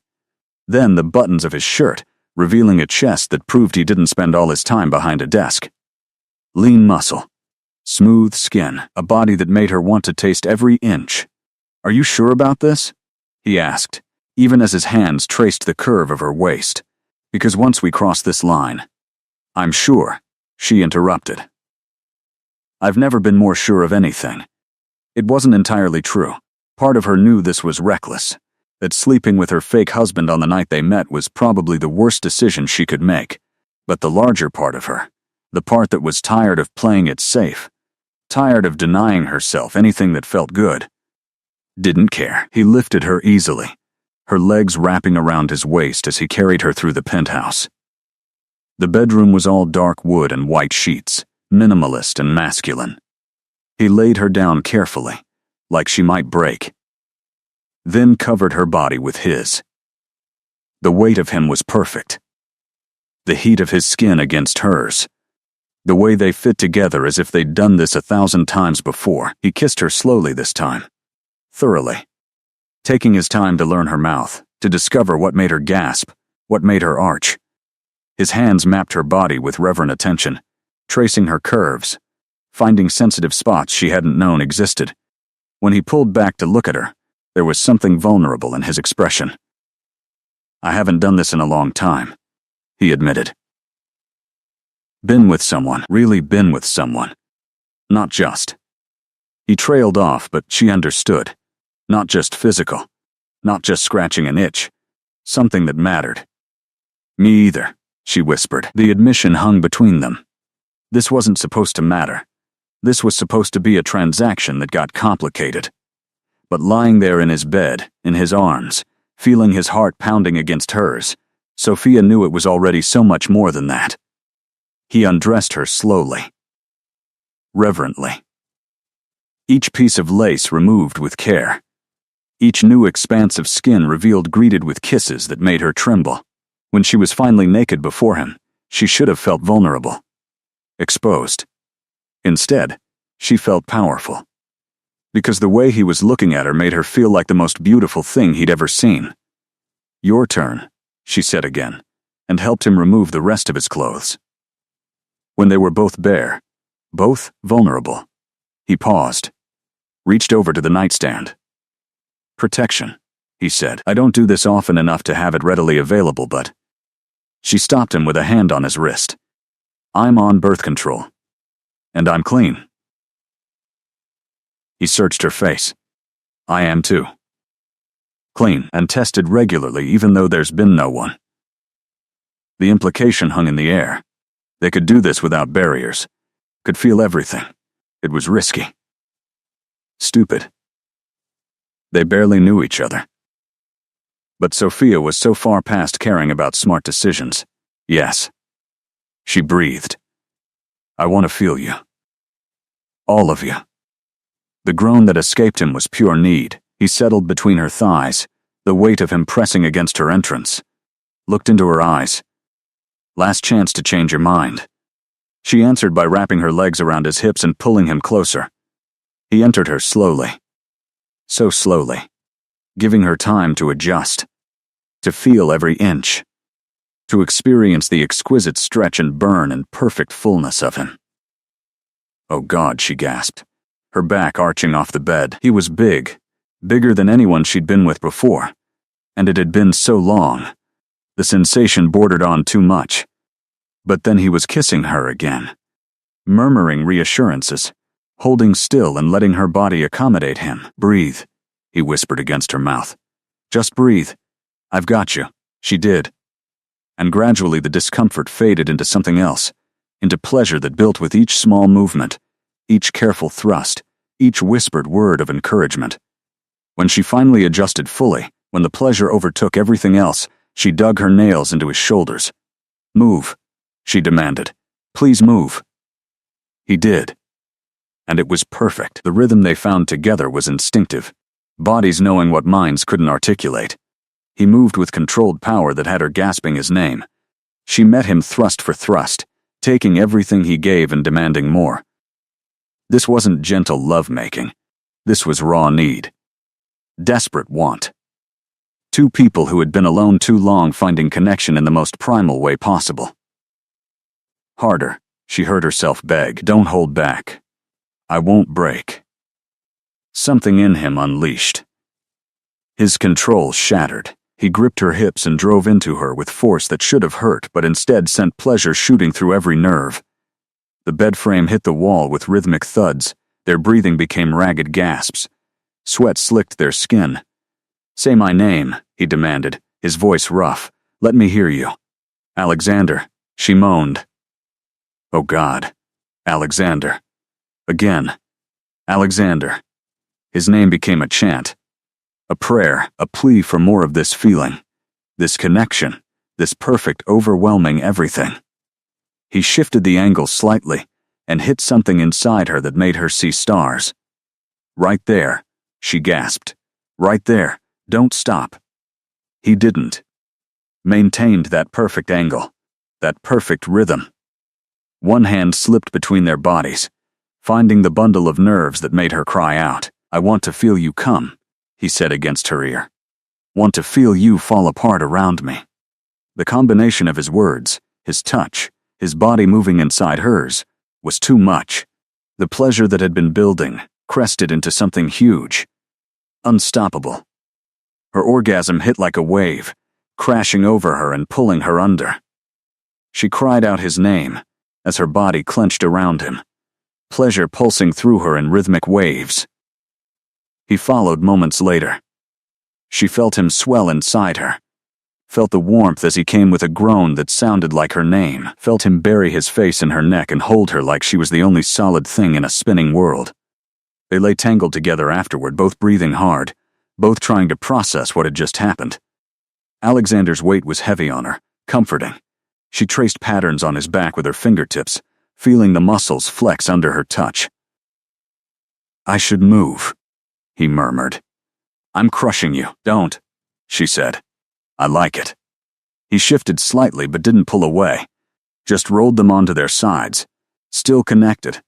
Then the buttons of his shirt, revealing a chest that proved he didn't spend all his time behind a desk. Lean muscle. Smooth skin, a body that made her want to taste every inch. Are you sure about this? he asked, even as his hands traced the curve of her waist. Because once we cross this line, I'm sure, she interrupted. I've never been more sure of anything. It wasn't entirely true. Part of her knew this was reckless, that sleeping with her fake husband on the night they met was probably the worst decision she could make. But the larger part of her, the part that was tired of playing it safe, tired of denying herself anything that felt good, didn't care. He lifted her easily, her legs wrapping around his waist as he carried her through the penthouse. The bedroom was all dark wood and white sheets, minimalist and masculine. He laid her down carefully, like she might break, then covered her body with his. The weight of him was perfect. The heat of his skin against hers. The way they fit together as if they'd done this 1,000 times before. He kissed her slowly this time, thoroughly, taking his time to learn her mouth, to discover what made her gasp, what made her arch. His hands mapped her body with reverent attention, tracing her curves, finding sensitive spots she hadn't known existed. When he pulled back to look at her, there was something vulnerable in his expression. I haven't done this in a long time, he admitted. Been with someone, really been with someone. Not just. He trailed off, but she understood. Not just physical. Not just scratching an itch. Something that mattered. Me either, she whispered. The admission hung between them. This wasn't supposed to matter. This was supposed to be a transaction that got complicated. But lying there in his bed, in his arms, feeling his heart pounding against hers, Sophia knew it was already so much more than that. He undressed her slowly, reverently. Each piece of lace removed with care. Each new expanse of skin revealed, greeted with kisses that made her tremble. When she was finally naked before him, she should have felt vulnerable, exposed. Instead, she felt powerful. Because the way he was looking at her made her feel like the most beautiful thing he'd ever seen. Your turn, she said again, and helped him remove the rest of his clothes. When they were both bare, both vulnerable, he paused, reached over to the nightstand. Protection, he said. I don't do this often enough to have it readily available, but... She stopped him with a hand on his wrist. I'm on birth control. And I'm clean. He searched her face. I am too. Clean and tested regularly even though there's been no one. The implication hung in the air. They could do this without barriers. Could feel everything. It was risky. Stupid. They barely knew each other. But Sophia was so far past caring about smart decisions. Yes. She breathed. I want to feel you. All of you. The groan that escaped him was pure need. He settled between her thighs, the weight of him pressing against her entrance. Looked into her eyes. Last chance to change your mind. She answered by wrapping her legs around his hips and pulling him closer. He entered her slowly. So slowly. Giving her time to adjust. To feel every inch. To experience the exquisite stretch and burn and perfect fullness of him. Oh God, she gasped, her back arching off the bed. He was big, bigger than anyone she'd been with before. And it had been so long. The sensation bordered on too much. But then he was kissing her again. Murmuring reassurances, holding still and letting her body accommodate him. Breathe, he whispered against her mouth. Just breathe. I've got you. She did. And gradually the discomfort faded into something else, into pleasure that built with each small movement, each careful thrust, each whispered word of encouragement. When she finally adjusted fully, when the pleasure overtook everything else, she dug her nails into his shoulders. Move, she demanded. Please move. He did. And it was perfect. The rhythm they found together was instinctive, bodies knowing what minds couldn't articulate. He moved with controlled power that had her gasping his name. She met him thrust for thrust, taking everything he gave and demanding more. This wasn't gentle love-making. This was raw need. Desperate want. Two people who had been alone too long finding connection in the most primal way possible. Harder, she heard herself beg. Don't hold back. I won't break. Something in him unleashed. His control shattered. He gripped her hips and drove into her with force that should have hurt but instead sent pleasure shooting through every nerve. The bed frame hit the wall with rhythmic thuds. Their breathing became ragged gasps. Sweat slicked their skin. "Say my name," he demanded, his voice rough. "Let me hear you." "Alexander," she moaned. "Oh God. Alexander. Again. Alexander." His name became a chant. A prayer, a plea for more of this feeling. This connection. This perfect, overwhelming everything. He shifted the angle slightly and hit something inside her that made her see stars. "Right there," she gasped. "Right there. Don't stop." He didn't. Maintained that perfect angle. That perfect rhythm. One hand slipped between their bodies, finding the bundle of nerves that made her cry out. "I want to feel you come," he said against her ear. "Want to feel you fall apart around me." The combination of his words, his touch, his body moving inside hers, was too much. The pleasure that had been building crested into something huge. Unstoppable. Her orgasm hit like a wave, crashing over her and pulling her under. She cried out his name as her body clenched around him, pleasure pulsing through her in rhythmic waves. He followed moments later. She felt him swell inside her, felt the warmth as he came with a groan that sounded like her name, felt him bury his face in her neck and hold her like she was the only solid thing in a spinning world. They lay tangled together afterward, both breathing hard, both trying to process what had just happened. Alexander's weight was heavy on her, comforting. She traced patterns on his back with her fingertips, feeling the muscles flex under her touch. "I should move," he murmured. "I'm crushing you." "Don't," she said. "I like it." He shifted slightly but didn't pull away, just rolled them onto their sides, still connected,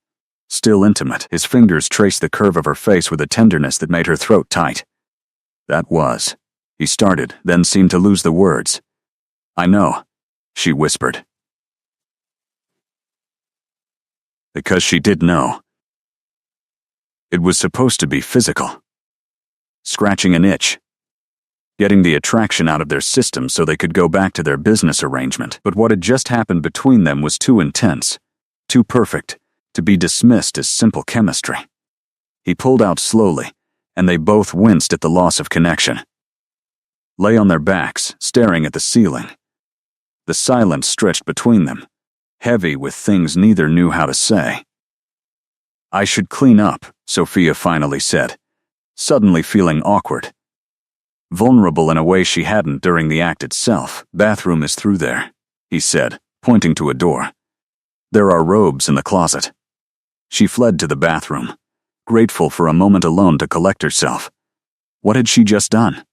still intimate. His fingers traced the curve of her face with a tenderness that made her throat tight. "That was," he started, then seemed to lose the words. "I know," she whispered. Because she did know. It was supposed to be physical. Scratching an itch. Getting the attraction out of their system so they could go back to their business arrangement. But what had just happened between them was too intense, too perfect, to be dismissed as simple chemistry. He pulled out slowly, and they both winced at the loss of connection. Lay on their backs, staring at the ceiling. The silence stretched between them, heavy with things neither knew how to say. "I should clean up," Sophia finally said, suddenly feeling awkward. Vulnerable in a way she hadn't during the act itself. "Bathroom is through there," he said, pointing to a door. "There are robes in the closet." She fled to the bathroom, grateful for a moment alone to collect herself. What had she just done?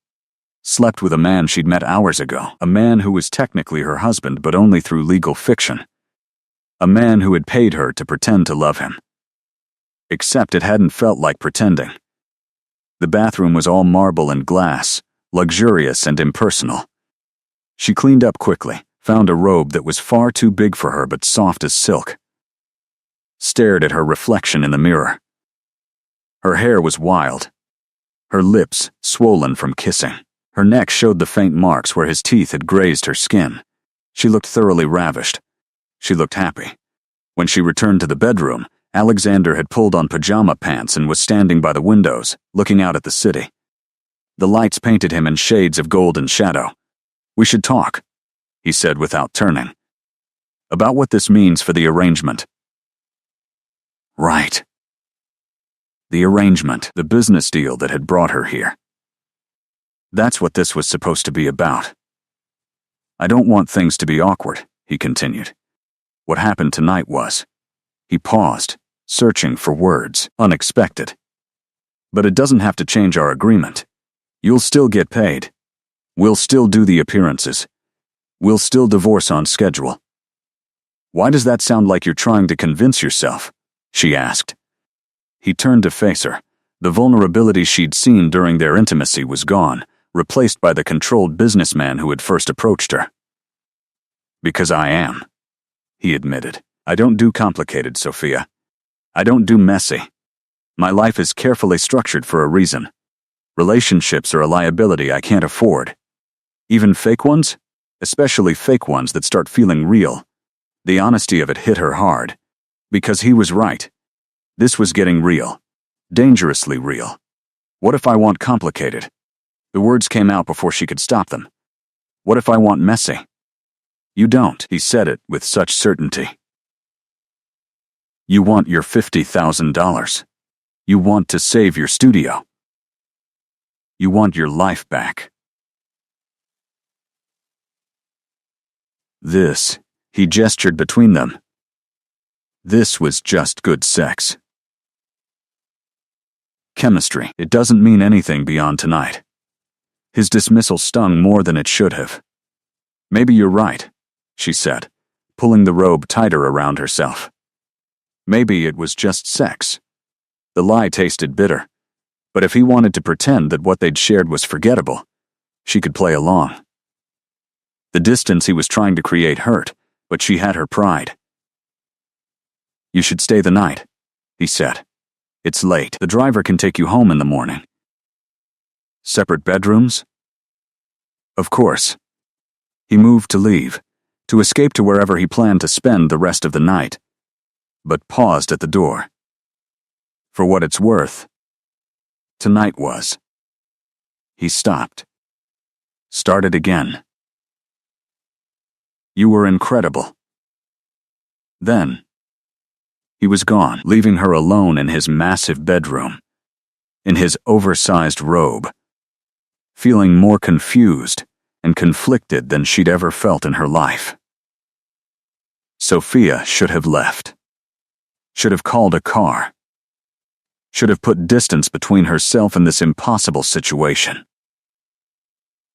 Slept with a man she'd met hours ago, a man who was technically her husband but only through legal fiction. A man who had paid her to pretend to love him. Except it hadn't felt like pretending. The bathroom was all marble and glass, luxurious and impersonal. She cleaned up quickly, found a robe that was far too big for her but soft as silk. Stared at her reflection in the mirror. Her hair was wild. Her lips swollen from kissing. Her neck showed the faint marks where his teeth had grazed her skin. She looked thoroughly ravished. She looked happy. When she returned to the bedroom, Alexander had pulled on pajama pants and was standing by the windows, looking out at the city. The lights painted him in shades of gold and shadow. "We should talk," he said without turning. "About what this means for the arrangement." Right. The arrangement, the business deal that had brought her here. That's what this was supposed to be about. "I don't want things to be awkward," he continued. "What happened tonight was..." He paused, searching for words, unexpected. "But it doesn't have to change our agreement. You'll still get paid. We'll still do the appearances. We'll still divorce on schedule." "Why does that sound like you're trying to convince yourself?" she asked. He turned to face her. The vulnerability she'd seen during their intimacy was gone, replaced by the controlled businessman who had first approached her. "Because I am," he admitted. "I don't do complicated, Sophia. I don't do messy. My life is carefully structured for a reason. Relationships are a liability I can't afford. Even fake ones? Especially fake ones that start feeling real. The honesty of it hit her hard. Because he was right. This was getting real. Dangerously real. What if I want complicated? The words came out before she could stop them. What if I want messy? You don't, he said it with such certainty. You want your $50,000. You want to save your studio. You want your life back. This, he gestured between them. This was just good sex. Chemistry, it doesn't mean anything beyond tonight. His dismissal stung more than it should have. Maybe you're right, she said, pulling the robe tighter around herself. Maybe it was just sex. The lie tasted bitter, but if he wanted to pretend that what they'd shared was forgettable, she could play along. The distance he was trying to create hurt, but she had her pride. You should stay the night, he said. It's late. The driver can take you home in the morning. Separate bedrooms? Of course. He moved to leave, to escape to wherever he planned to spend the rest of the night, but paused at the door. For what it's worth, tonight was. He stopped. Started again. You were incredible. Then, he was gone, leaving her alone in his massive bedroom, in his oversized robe, feeling more confused and conflicted than she'd ever felt in her life. Sophia should have left. Should have called a car. Should have put distance between herself and this impossible situation.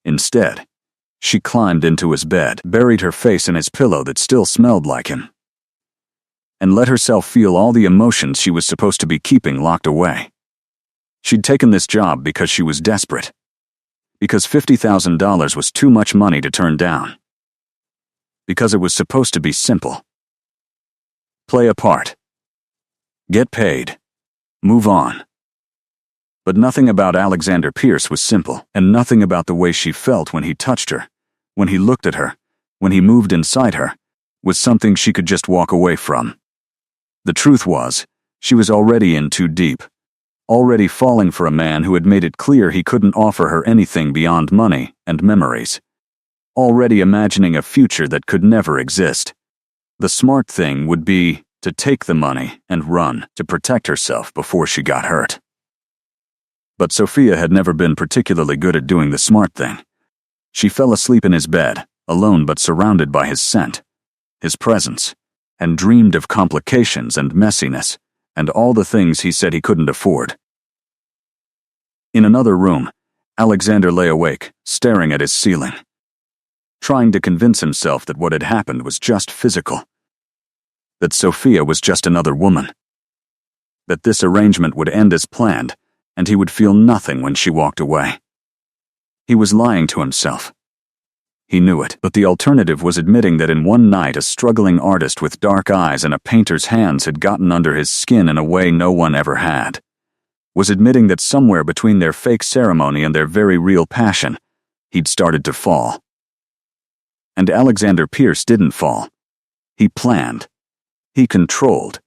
Instead, she climbed into his bed, buried her face in his pillow that still smelled like him, and let herself feel all the emotions she was supposed to be keeping locked away. She'd taken this job because she was desperate. Because $50,000 was too much money to turn down. Because it was supposed to be simple. Play a part. Get paid. Move on. But nothing about Alexander Pierce was simple, and nothing about the way she felt when he touched her, when he looked at her, when he moved inside her, was something she could just walk away from. The truth was, she was already in too deep, already falling for a man who had made it clear he couldn't offer her anything beyond money and memories, already imagining a future that could never exist. The smart thing would be to take the money and run to protect herself before she got hurt. But Sophia had never been particularly good at doing the smart thing. She fell asleep in his bed, alone but surrounded by his scent, his presence, and dreamed of complications and messiness, and all the things he said he couldn't afford. In another room, Alexander lay awake, staring at his ceiling, trying to convince himself that what had happened was just physical, that Sophia was just another woman, that this arrangement would end as planned, and he would feel nothing when she walked away. He was lying to himself. He knew it, but the alternative was admitting that in one night a struggling artist with dark eyes and a painter's hands had gotten under his skin in a way no one ever had. Was admitting that somewhere between their fake ceremony and their very real passion, he'd started to fall. And Alexander Pierce didn't fall. He planned. He controlled.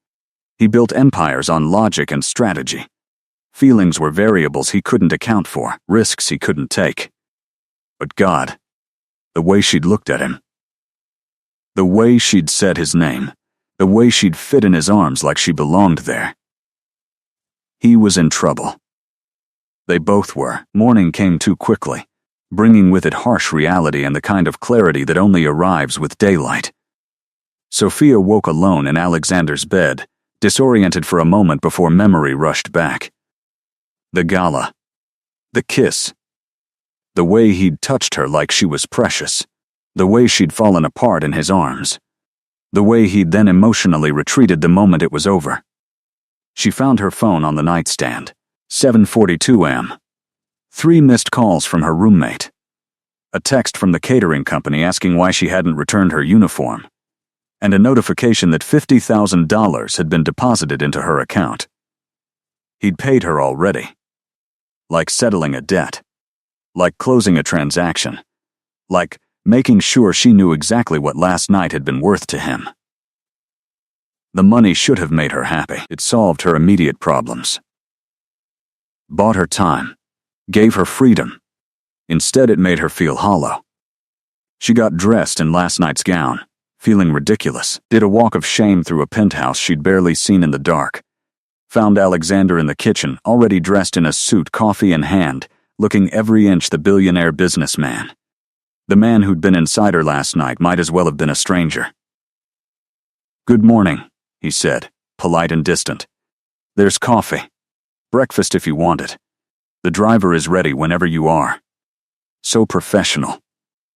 He built empires on logic and strategy. Feelings were variables he couldn't account for, risks he couldn't take. But God, the way she'd looked at him, the way she'd said his name, the way she'd fit in his arms like she belonged there. He was in trouble. They both were. Morning came too quickly, bringing with it harsh reality and the kind of clarity that only arrives with daylight. Sophia woke alone in Alexander's bed, disoriented for a moment before memory rushed back. The gala. The kiss. The way he'd touched her like she was precious. The way she'd fallen apart in his arms. The way he'd then emotionally retreated the moment it was over. She found her phone on the nightstand. 7:42 a.m. 3 missed calls from her roommate. A text from the catering company asking why she hadn't returned her uniform. And a notification that $50,000 had been deposited into her account. He'd paid her already. Like settling a debt. Like closing a transaction. Like making sure she knew exactly what last night had been worth to him. The money should have made her happy. It solved her immediate problems. Bought her time. Gave her freedom. Instead, it made her feel hollow. She got dressed in last night's gown, feeling ridiculous. Did a walk of shame through a penthouse she'd barely seen in the dark. Found Alexander in the kitchen, already dressed in a suit, coffee in hand, looking every inch the billionaire businessman. The man who'd been inside her last night might as well have been a stranger. "Good morning," he said, polite and distant. "There's coffee. Breakfast if you want it. The driver is ready whenever you are." So professional.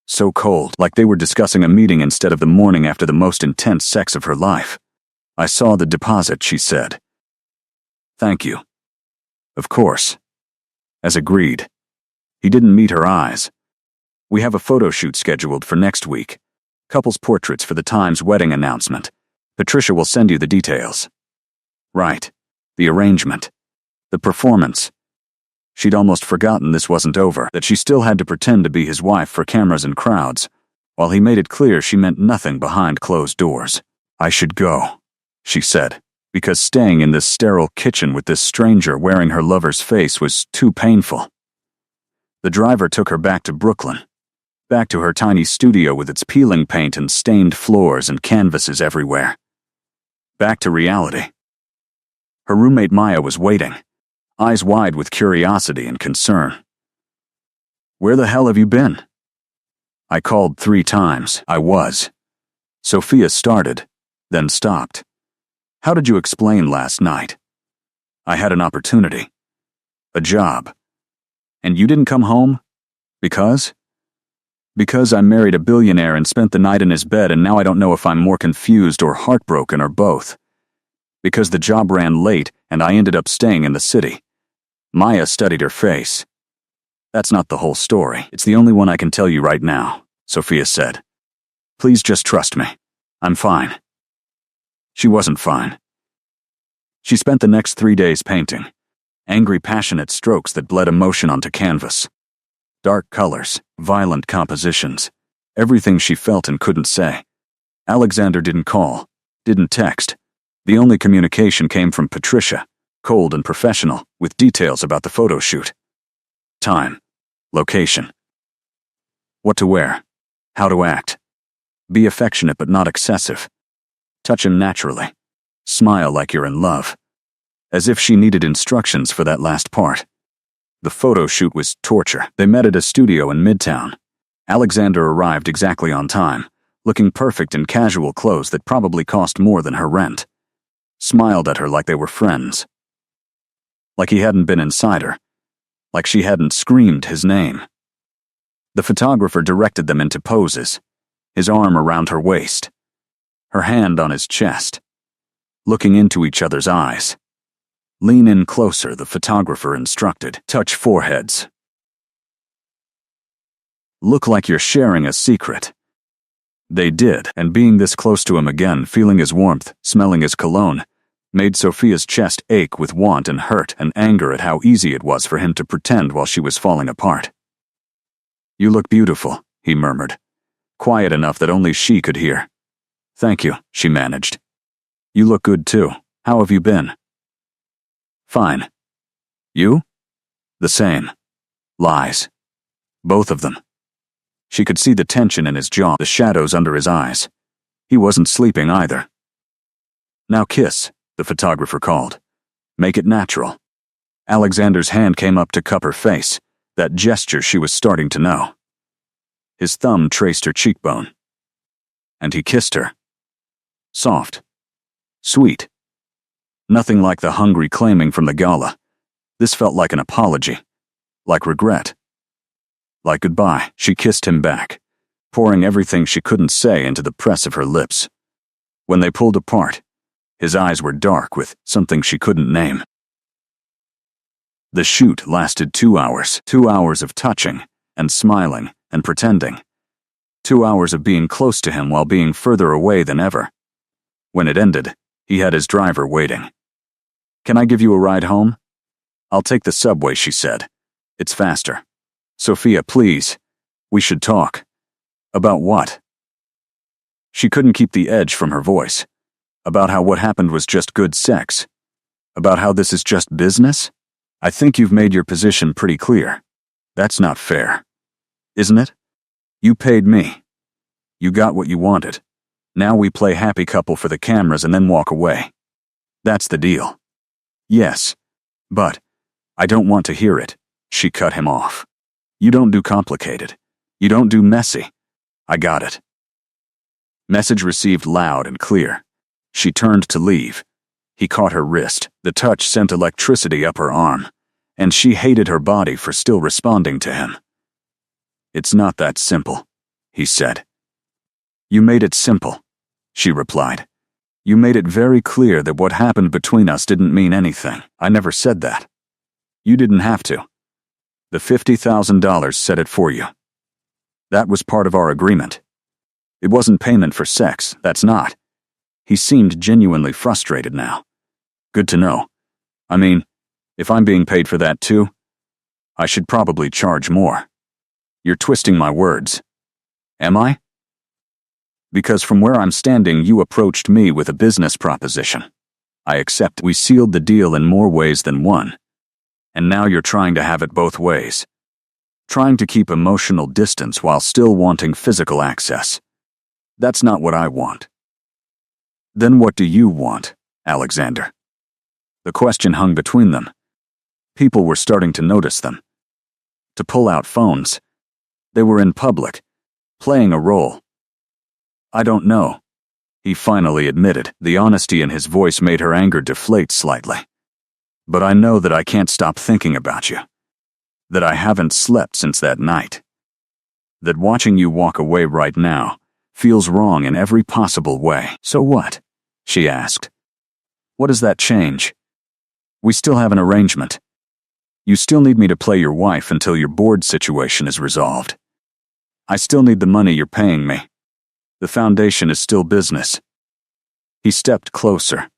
So cold, like they were discussing a meeting instead of the morning after the most intense sex of her life. "I saw the deposit," she said. "Thank you." "Of course." As agreed. He didn't meet her eyes. "We have a photo shoot scheduled for next week. Couples portraits for the Times wedding announcement. Patricia will send you the details." Right. The arrangement. The performance. She'd almost forgotten this wasn't over, that she still had to pretend to be his wife for cameras and crowds, while he made it clear she meant nothing behind closed doors. "I should go," she said, because staying in this sterile kitchen with this stranger wearing her lover's face was too painful. The driver took her back to Brooklyn, back to her tiny studio with its peeling paint and stained floors and canvases everywhere. Back to reality. Her roommate Maya was waiting, eyes wide with curiosity and concern. "Where the hell have you been?" "I called 3 times. I was." Sophia started, then stopped. "How did you explain last night?" "I had an opportunity. A job. And you didn't come home? Because?" "Because I married a billionaire and spent the night in his bed, and now I don't know if I'm more confused or heartbroken or both. Because the job ran late and I ended up staying in the city." Maya studied her face. "That's not the whole story. It's the only one I can tell you right now," Sophia said. "Please just trust me. I'm fine." She wasn't fine. She spent the next 3 days painting. Angry, passionate strokes that bled emotion onto canvas. Dark colors, violent compositions. Everything she felt and couldn't say. Alexander didn't call, didn't text. The only communication came from Patricia, cold and professional, with details about the photo shoot. Time. Location. What to wear. How to act. Be affectionate but not excessive. Touch him naturally. Smile like you're in love. As if she needed instructions for that last part. The photo shoot was torture. They met at a studio in Midtown. Alexander arrived exactly on time, looking perfect in casual clothes that probably cost more than her rent. Smiled at her like they were friends. Like he hadn't been inside her. Like she hadn't screamed his name. The photographer directed them into poses, his arm around her waist, her hand on his chest, looking into each other's eyes. "Lean in closer," the photographer instructed. "Touch foreheads. Look like you're sharing a secret." They did, and being this close to him again, feeling his warmth, smelling his cologne, made Sophia's chest ache with want and hurt and anger at how easy it was for him to pretend while she was falling apart. "You look beautiful," he murmured, quiet enough that only she could hear. "Thank you," she managed. "You look good too. How have you been?" "Fine. You?" "The same." Lies. Both of them. She could see the tension in his jaw, the shadows under his eyes. He wasn't sleeping either. "Now kiss," the photographer called. "Make it natural." Alexander's hand came up to cup her face, that gesture she was starting to know. His thumb traced her cheekbone. And he kissed her. Soft. Sweet. Nothing like the hungry claiming from the gala. This felt like an apology. Like regret. Like goodbye. She kissed him back, pouring everything she couldn't say into the press of her lips. When they pulled apart, his eyes were dark with something she couldn't name. The shoot lasted 2 hours. 2 hours of touching, and smiling, and pretending. 2 hours of being close to him while being further away than ever. When it ended, he had his driver waiting. "Can I give you a ride home?" "I'll take the subway," she said, It's faster. Sophia, please. We should talk. About what? She couldn't keep the edge from her voice. About how what happened was just good sex. About how this is just business? I think you've made your position pretty clear. That's not fair. Isn't it? You paid me. You got what you wanted. Now we play happy couple for the cameras and then walk away. That's the deal. Yes. But I don't want to hear it. She cut him off. You don't do complicated. You don't do messy. I got it. Message received loud and clear. She turned to leave. He caught her wrist. The touch sent electricity up her arm, and she hated her body for still responding to him. It's not that simple, he said. You made it simple, she replied. You made it very clear that what happened between us didn't mean anything. I never said that. You didn't have to. The $50,000 said it for you. That was part of our agreement. It wasn't payment for sex, that's not. He seemed genuinely frustrated now. Good to know. I mean, if I'm being paid for that too, I should probably charge more. You're twisting my words. Am I? Because from where I'm standing, you approached me with a business proposition. I accept we sealed the deal in more ways than one. And now you're trying to have it both ways. Trying to keep emotional distance while still wanting physical access. That's not what I want. Then what do you want, Alexander? The question hung between them. People were starting to notice them. To pull out phones. They were in public, playing a role. I don't know, he finally admitted. The honesty in his voice made her anger deflate slightly. But I know that I can't stop thinking about you. That I haven't slept since that night. That watching you walk away right now feels wrong in every possible way. So what? She asked. What does that change? We still have an arrangement. You still need me to play your wife until your board situation is resolved. I still need the money you're paying me. The foundation is still business. He stepped closer.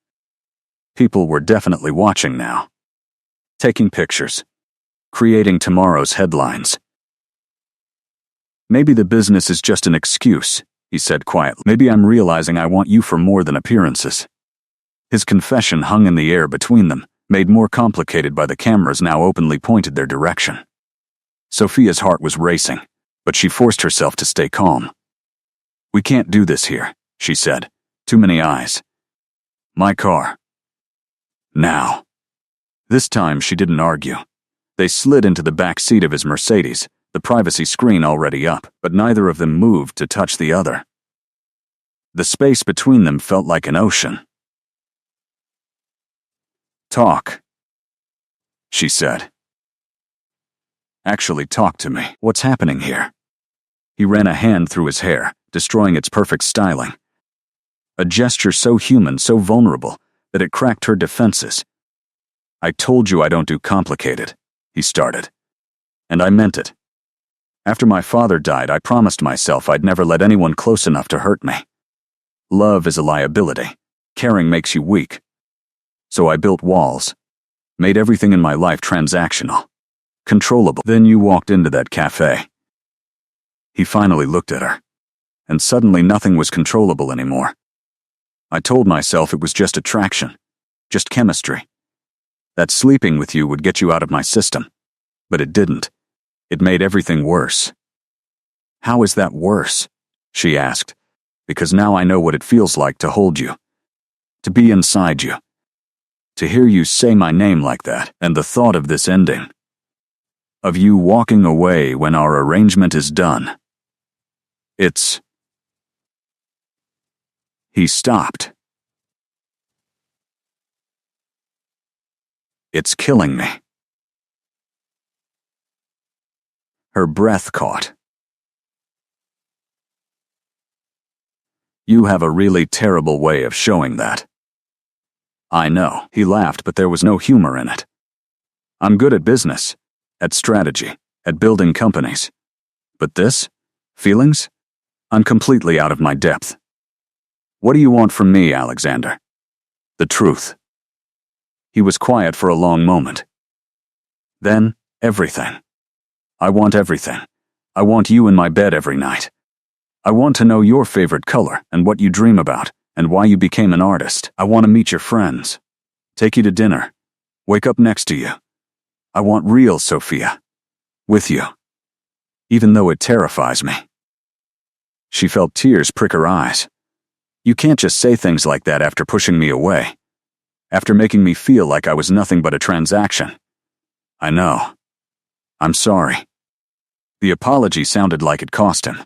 People were definitely watching now. Taking pictures. Creating tomorrow's headlines. Maybe the business is just an excuse, he said quietly. Maybe I'm realizing I want you for more than appearances. His confession hung in the air between them, made more complicated by the cameras now openly pointed their direction. Sophia's heart was racing, but she forced herself to stay calm. We can't do this here, she said. Too many eyes. My car. Now. This time she didn't argue. They slid into the back seat of his Mercedes, the privacy screen already up, but neither of them moved to touch the other. The space between them felt like an ocean. Talk, she said. Actually talk to me. What's happening here? He ran a hand through his hair, destroying its perfect styling. A gesture so human, so vulnerable, that it cracked her defenses. I told you I don't do complicated, he started. And I meant it. After my father died, I promised myself I'd never let anyone close enough to hurt me. Love is a liability. Caring makes you weak. So I built walls. Made everything in my life transactional. Controllable. Then you walked into that cafe. He finally looked at her. And suddenly nothing was controllable anymore. I told myself it was just attraction. Just chemistry. That sleeping with you would get you out of my system. But it didn't. It made everything worse. How is that worse? She asked. Because now I know what it feels like to hold you. To be inside you. To hear you say my name like that, and the thought of this ending. Of you walking away when our arrangement is done. It's... He stopped. It's killing me. Her breath caught. You have a really terrible way of showing that. I know, he laughed, but there was no humor in it. I'm good at business, at strategy, at building companies. But this? Feelings? I'm completely out of my depth. What do you want from me, Alexander? The truth. He was quiet for a long moment. Then, everything. I want everything. I want you in my bed every night. I want to know your favorite color and what you dream about and why you became an artist. I want to meet your friends, take you to dinner, wake up next to you. I want real Sophia. With you. Even though it terrifies me. She felt tears prick her eyes. You can't just say things like that after pushing me away. After making me feel like I was nothing but a transaction. I know. I'm sorry. The apology sounded like it cost him.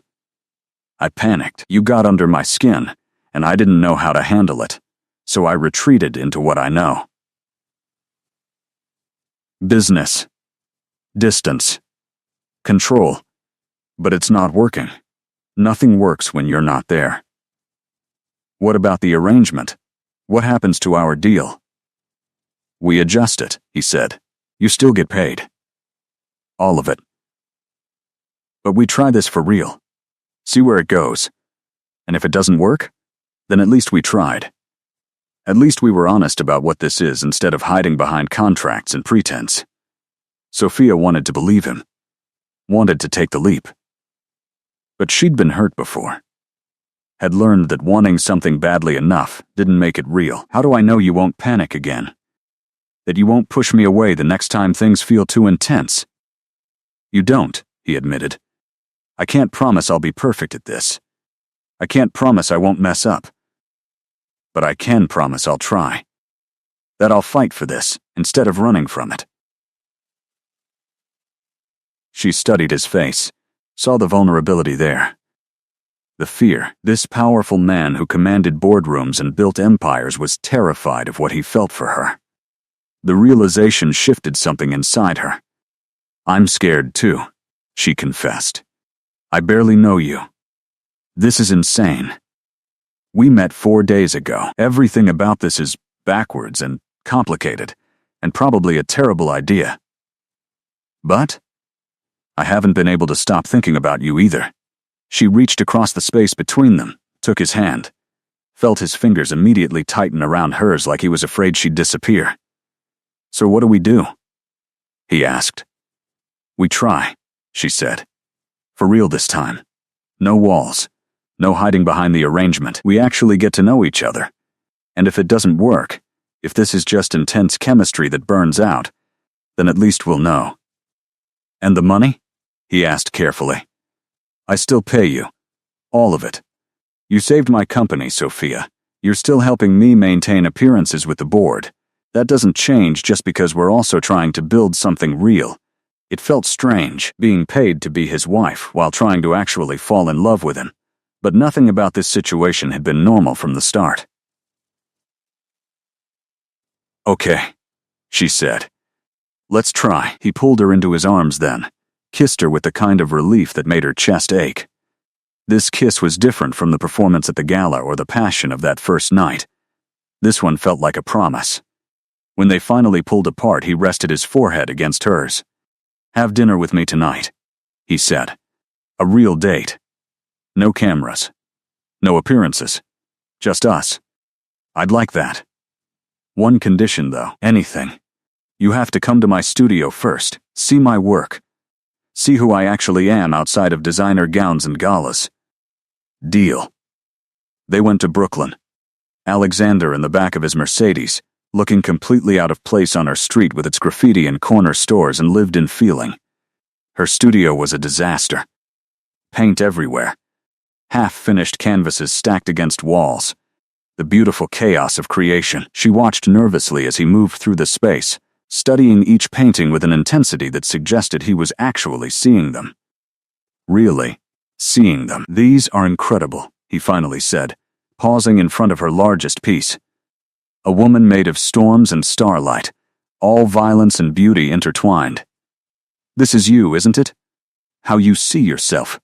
I panicked. You got under my skin, and I didn't know how to handle it, so I retreated into what I know. Business. Distance. Control. But it's not working. Nothing works when you're not there. What about the arrangement? What happens to our deal? We adjust it, he said. You still get paid. All of it. But we try this for real. See where it goes. And if it doesn't work, then at least we tried. At least we were honest about what this is instead of hiding behind contracts and pretense. Sophia wanted to believe him. Wanted to take the leap. But she'd been hurt before. Had learned that wanting something badly enough didn't make it real. How do I know you won't panic again? That you won't push me away the next time things feel too intense? You don't, he admitted. I can't promise I'll be perfect at this. I can't promise I won't mess up. But I can promise I'll try. That I'll fight for this, instead of running from it. She studied his face, saw the vulnerability there. The fear. This powerful man who commanded boardrooms and built empires was terrified of what he felt for her. The realization shifted something inside her. I'm scared too, she confessed. I barely know you. This is insane. We met 4 days ago. Everything about this is backwards and complicated, and probably a terrible idea. But I haven't been able to stop thinking about you either. She reached across the space between them, took his hand, felt his fingers immediately tighten around hers like he was afraid she'd disappear. So what do we do? He asked. We try, she said. For real this time. No walls. No hiding behind the arrangement. We actually get to know each other. And if it doesn't work, if this is just intense chemistry that burns out, then at least we'll know. And the money? He asked carefully. I still pay you. All of it. You saved my company, Sophia. You're still helping me maintain appearances with the board. That doesn't change just because we're also trying to build something real. It felt strange, being paid to be his wife while trying to actually fall in love with him. But nothing about this situation had been normal from the start. Okay, she said. Let's try. He pulled her into his arms then, kissed her with the kind of relief that made her chest ache. This kiss was different from the performance at the gala or the passion of that first night. This one felt like a promise. When they finally pulled apart, he rested his forehead against hers. Have dinner with me tonight, he said. A real date. No cameras. No appearances. Just us. I'd like that. One condition, though. Anything. You have to come to my studio first, see my work. See who I actually am outside of designer gowns and galas. Deal. They went to Brooklyn. Alexander in the back of his Mercedes, looking completely out of place on her street with its graffiti and corner stores and lived-in feeling. Her studio was a disaster. Paint everywhere. Half-finished canvases stacked against walls. The beautiful chaos of creation. She watched nervously as he moved through the space, studying each painting with an intensity that suggested he was actually seeing them. Really, seeing them. These are incredible, he finally said, pausing in front of her largest piece. A woman made of storms and starlight, all violence and beauty intertwined. This is you, isn't it? How you see yourself.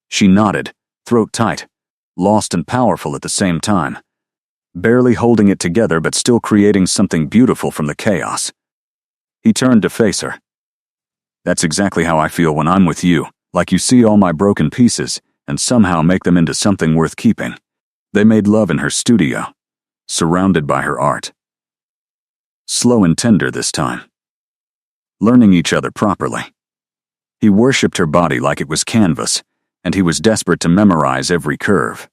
She nodded, throat tight, lost and powerful at the same time, barely holding it together but still creating something beautiful from the chaos. He turned to face her. That's exactly how I feel when I'm with you, like you see all my broken pieces and somehow make them into something worth keeping. They made love in her studio, surrounded by her art. Slow and tender this time. Learning each other properly. He worshipped her body like it was canvas, and he was desperate to memorize every curve.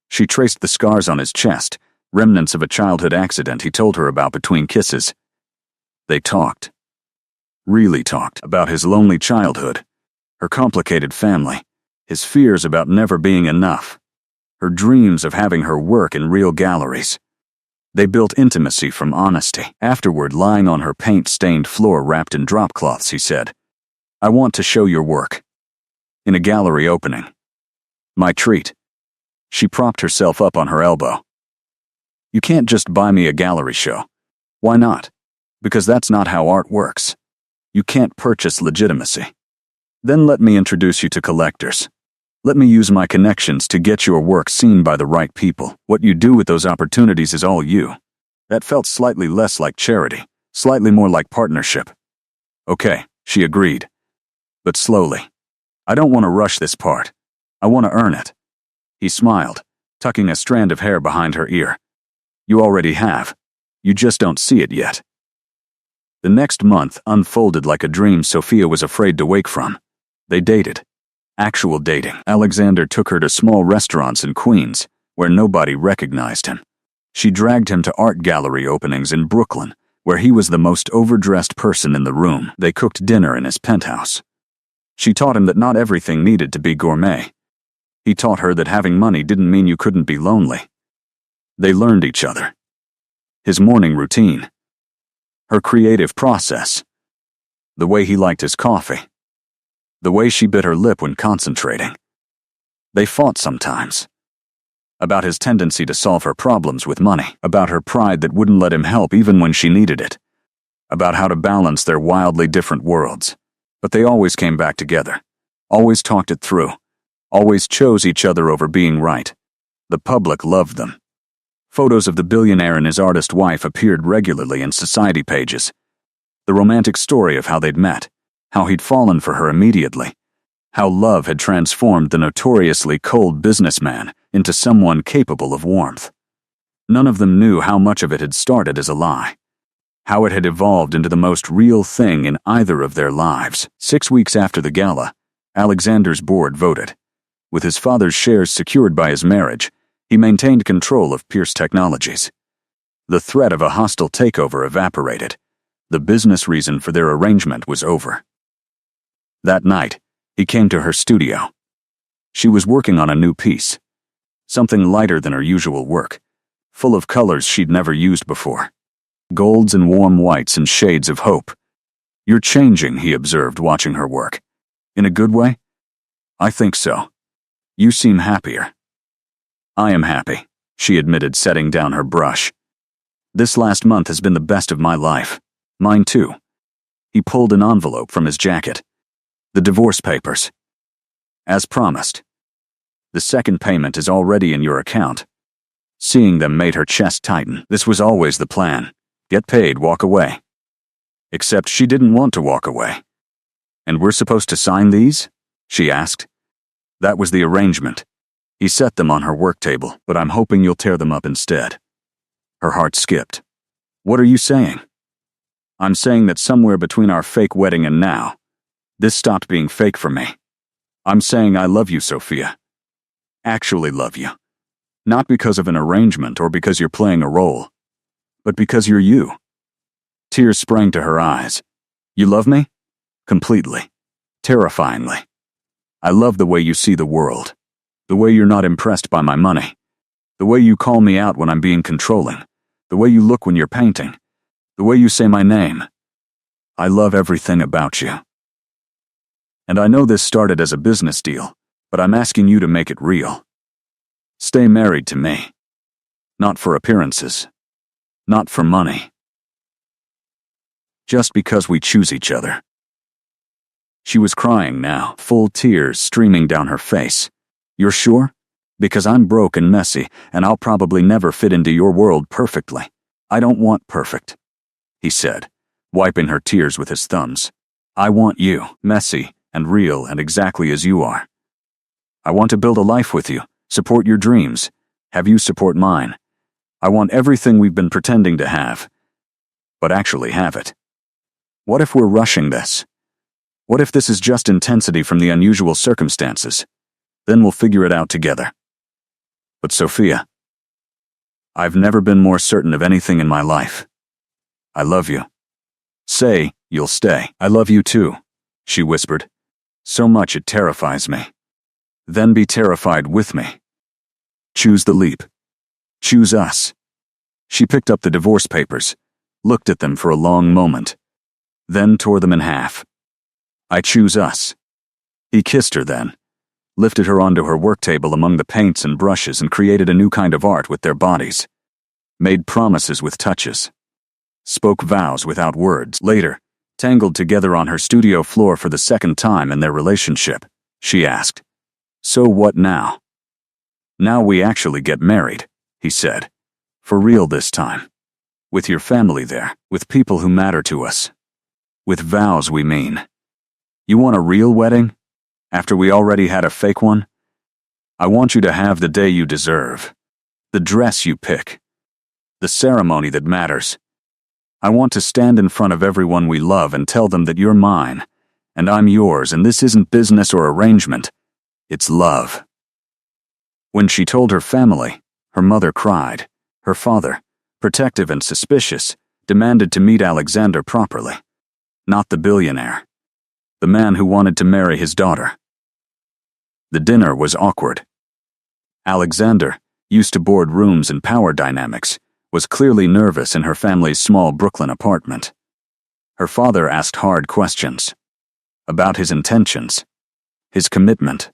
She traced the scars on his chest, remnants of a childhood accident he told her about between kisses. They talked. Really talked about his lonely childhood, her complicated family, his fears about never being enough, her dreams of having her work in real galleries. They built intimacy from honesty. Afterward, lying on her paint-stained floor wrapped in drop cloths, he said, "I want to show your work. In a gallery opening. My treat." She propped herself up on her elbow. "You can't just buy me a gallery show." "Why not?" "Because that's not how art works. You can't purchase legitimacy." "Then let me introduce you to collectors. Let me use my connections to get your work seen by the right people. What you do with those opportunities is all you." That felt slightly less like charity, slightly more like partnership. "Okay," she agreed. "But slowly. I don't want to rush this part. I want to earn it." He smiled, tucking a strand of hair behind her ear. "You already have. You just don't see it yet." The next month unfolded like a dream Sophia was afraid to wake from. They dated. Actual dating. Alexander took her to small restaurants in Queens, where nobody recognized him. She dragged him to art gallery openings in Brooklyn, where he was the most overdressed person in the room. They cooked dinner in his penthouse. She taught him that not everything needed to be gourmet. He taught her that having money didn't mean you couldn't be lonely. They learned each other. His morning routine. Her creative process. The way he liked his coffee. The way she bit her lip when concentrating. They fought sometimes. About his tendency to solve her problems with money. About her pride that wouldn't let him help even when she needed it. About how to balance their wildly different worlds. But they always came back together. Always talked it through. Always chose each other over being right. The public loved them. Photos of the billionaire and his artist wife appeared regularly in society pages. The romantic story of how they'd met, how he'd fallen for her immediately, how love had transformed the notoriously cold businessman into someone capable of warmth. None of them knew how much of it had started as a lie, how it had evolved into the most real thing in either of their lives. 6 weeks after the gala, Alexander's board voted. With his father's shares secured by his marriage, he maintained control of Pierce Technologies. The threat of a hostile takeover evaporated. The business reason for their arrangement was over. That night, he came to her studio. She was working on a new piece. Something lighter than her usual work, full of colors she'd never used before. Golds and warm whites and shades of hope. "You're changing," he observed, watching her work. "In a good way?" "I think so. You seem happier." "I am happy," she admitted, setting down her brush. "This last month has been the best of my life. Mine too." He pulled an envelope from his jacket. "The divorce papers. As promised. The second payment is already in your account." Seeing them made her chest tighten. This was always the plan. Get paid, walk away. Except she didn't want to walk away. "And we're supposed to sign these?" she asked. That was the arrangement. He set them on her work table, "But I'm hoping you'll tear them up instead." Her heart skipped. "What are you saying?" "I'm saying that somewhere between our fake wedding and now, this stopped being fake for me. I'm saying I love you, Sophia. Actually love you. Not because of an arrangement or because you're playing a role, but because you're you." Tears sprang to her eyes. "You love me?" "Completely. Terrifyingly. I love the way you see the world. The way you're not impressed by my money. The way you call me out when I'm being controlling. The way you look when you're painting. The way you say my name. I love everything about you. And I know this started as a business deal, but I'm asking you to make it real. Stay married to me. Not for appearances. Not for money. Just because we choose each other." She was crying now, full tears streaming down her face. "You're sure? Because I'm broke and messy, and I'll probably never fit into your world perfectly. I don't want perfect," he said, wiping her tears with his thumbs. "I want you, messy and real and exactly as you are. I want to build a life with you, support your dreams, have you support mine. I want everything we've been pretending to have, but actually have it. What if we're rushing this? What if this is just intensity from the unusual circumstances? Then we'll figure it out together. But Sophia, I've never been more certain of anything in my life. I love you. Say, you'll stay. I love you too, she whispered. So much it terrifies me. Then be terrified with me. Choose the leap. Choose us. She picked up the divorce papers, looked at them for a long moment, then tore them in half. I choose us. He kissed her then, lifted her onto her work table among the paints and brushes and created a new kind of art with their bodies. Made promises with touches. Spoke vows without words. Later, tangled together on her studio floor for the second time in their relationship, she asked, "So what now?" "Now we actually get married," he said. "For real this time. With your family there, with people who matter to us. With vows, we mean. You want a real wedding? After we already had a fake one? I want you to have the day you deserve. The dress you pick. The ceremony that matters. I want to stand in front of everyone we love and tell them that you're mine, and I'm yours, and this isn't business or arrangement. It's love." When she told her family, her mother cried. Her father, protective and suspicious, demanded to meet Alexander properly. Not the billionaire. The man who wanted to marry his daughter. The dinner was awkward. Alexander, used to board rooms and power dynamics, was clearly nervous in her family's small Brooklyn apartment. Her father asked hard questions. About his intentions. His commitment.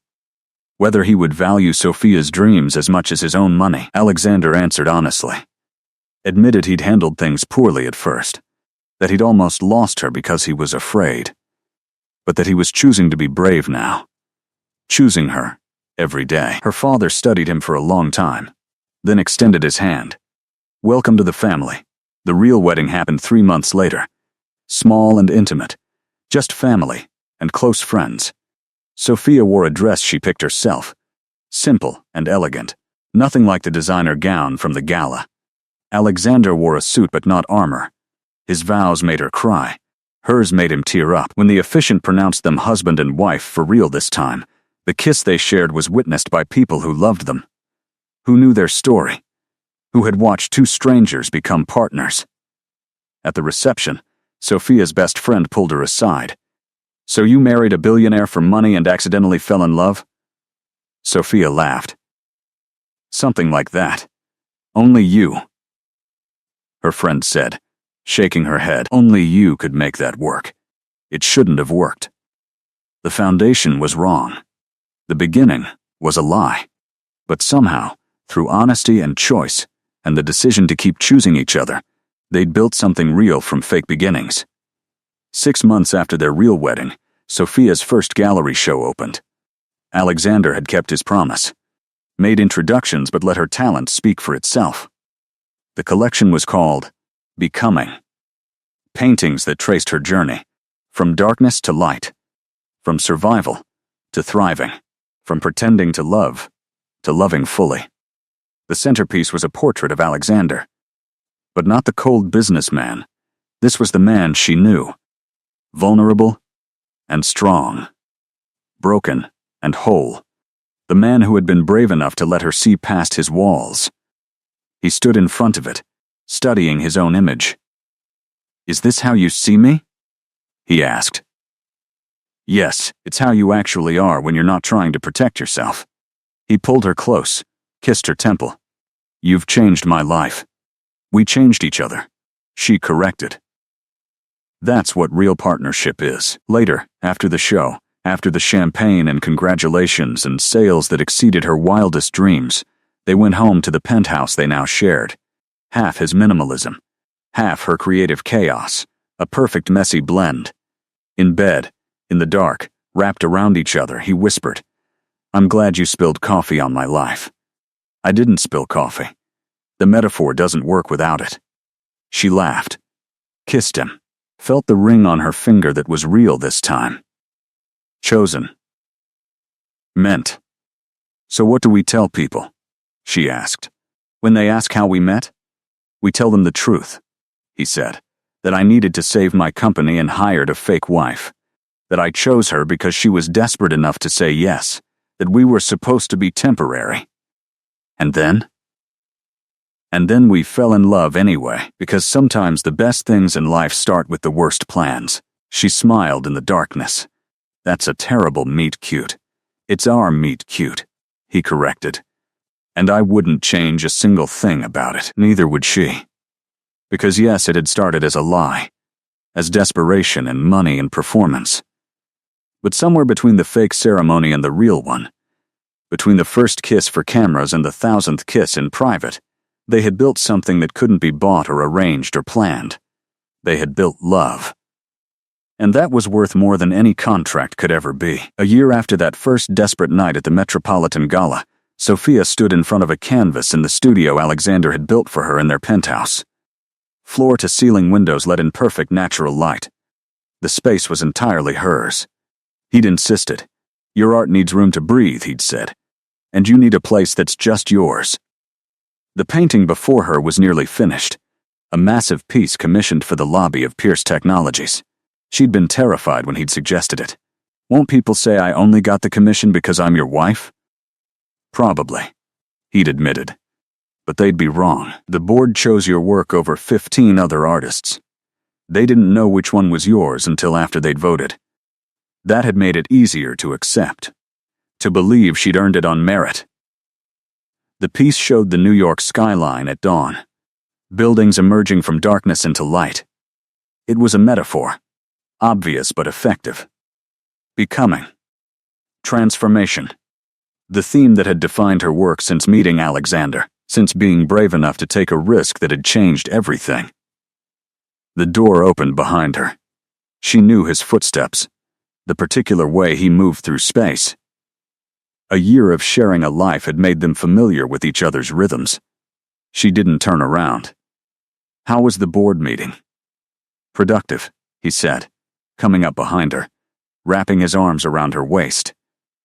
Whether he would value Sophia's dreams as much as his own money. Alexander answered honestly. Admitted he'd handled things poorly at first. That he'd almost lost her because he was afraid. But that he was choosing to be brave now. Choosing her, every day. Her father studied him for a long time, then extended his hand. "Welcome to the family." The real wedding happened 3 months later. Small and intimate. Just family and close friends. Sophia wore a dress she picked herself. Simple and elegant. Nothing like the designer gown from the gala. Alexander wore a suit but not armor. His vows made her cry. Hers made him tear up. When the officiant pronounced them husband and wife for real this time, the kiss they shared was witnessed by people who loved them. Who knew their story. Who had watched two strangers become partners. At the reception, Sophia's best friend pulled her aside. "So you married a billionaire for money and accidentally fell in love?" Sophia laughed. "Something like that. Only you." Her friend said, shaking her head. "Only you could make that work. It shouldn't have worked. The foundation was wrong. The beginning was a lie. But somehow, through honesty and choice, and the decision to keep choosing each other, they'd built something real from fake beginnings." 6 months after their real wedding, Sophia's first gallery show opened. Alexander had kept his promise. Made introductions but let her talent speak for itself. The collection was called Becoming. Paintings that traced her journey, from darkness to light, from survival to thriving, from pretending to loving fully. The centerpiece was a portrait of Alexander. But not the cold businessman. This was the man she knew. Vulnerable and strong. Broken and whole. The man who had been brave enough to let her see past his walls. He stood in front of it, studying his own image. "Is this how you see me?" he asked. "Yes, it's how you actually are when you're not trying to protect yourself." He pulled her close, kissed her temple. "You've changed my life." "We changed each other," she corrected. That's what real partnership is. Later, after the show, after the champagne and congratulations and sales that exceeded her wildest dreams, they went home to the penthouse they now shared. Half his minimalism, half her creative chaos, a perfect messy blend. In bed, in the dark, wrapped around each other, he whispered, "I'm glad you spilled coffee on my life." "I didn't spill coffee. The metaphor doesn't work without it." She laughed, kissed him, felt the ring on her finger that was real this time. Chosen. Meant. "So what do we tell people?" she asked. "When they ask how we met?" "We tell them the truth," he said, "that I needed to save my company and hired a fake wife. that I chose her because she was desperate enough to say yes, that we were supposed to be temporary. And then we fell in love anyway, because sometimes the best things in life start with the worst plans. She smiled in the darkness. That's a terrible meet cute. It's our meet cute, he corrected. And I wouldn't change a single thing about it. Neither would she. Because yes, it had started as a lie, as desperation and money and performance. But somewhere between the fake ceremony and the real one, between the first kiss for cameras and the 1,000th kiss in private, they had built something that couldn't be bought or arranged or planned. They had built love. And that was worth more than any contract could ever be. A year after that first desperate night at the Metropolitan Gala, Sophia stood in front of a canvas in the studio Alexander had built for her in their penthouse. Floor-to-ceiling windows let in perfect natural light. The space was entirely hers. He'd insisted. Your art needs room to breathe, he'd said. And you need a place that's just yours. The painting before her was nearly finished, a massive piece commissioned for the lobby of Pierce Technologies. She'd been terrified when he'd suggested it. Won't people say I only got the commission because I'm your wife? Probably, he'd admitted. But they'd be wrong. The board chose your work over 15 other artists. They didn't know which one was yours until after they'd voted. That had made it easier to accept, to believe she'd earned it on merit. The piece showed the New York skyline at dawn, buildings emerging from darkness into light. It was a metaphor, obvious but effective. Becoming. Transformation. The theme that had defined her work since meeting Alexander, since being brave enough to take a risk that had changed everything. The door opened behind her. She knew his footsteps, the particular way he moved through space. A year of sharing a life had made them familiar with each other's rhythms. She didn't turn around. How was the board meeting? Productive, he said, coming up behind her, wrapping his arms around her waist,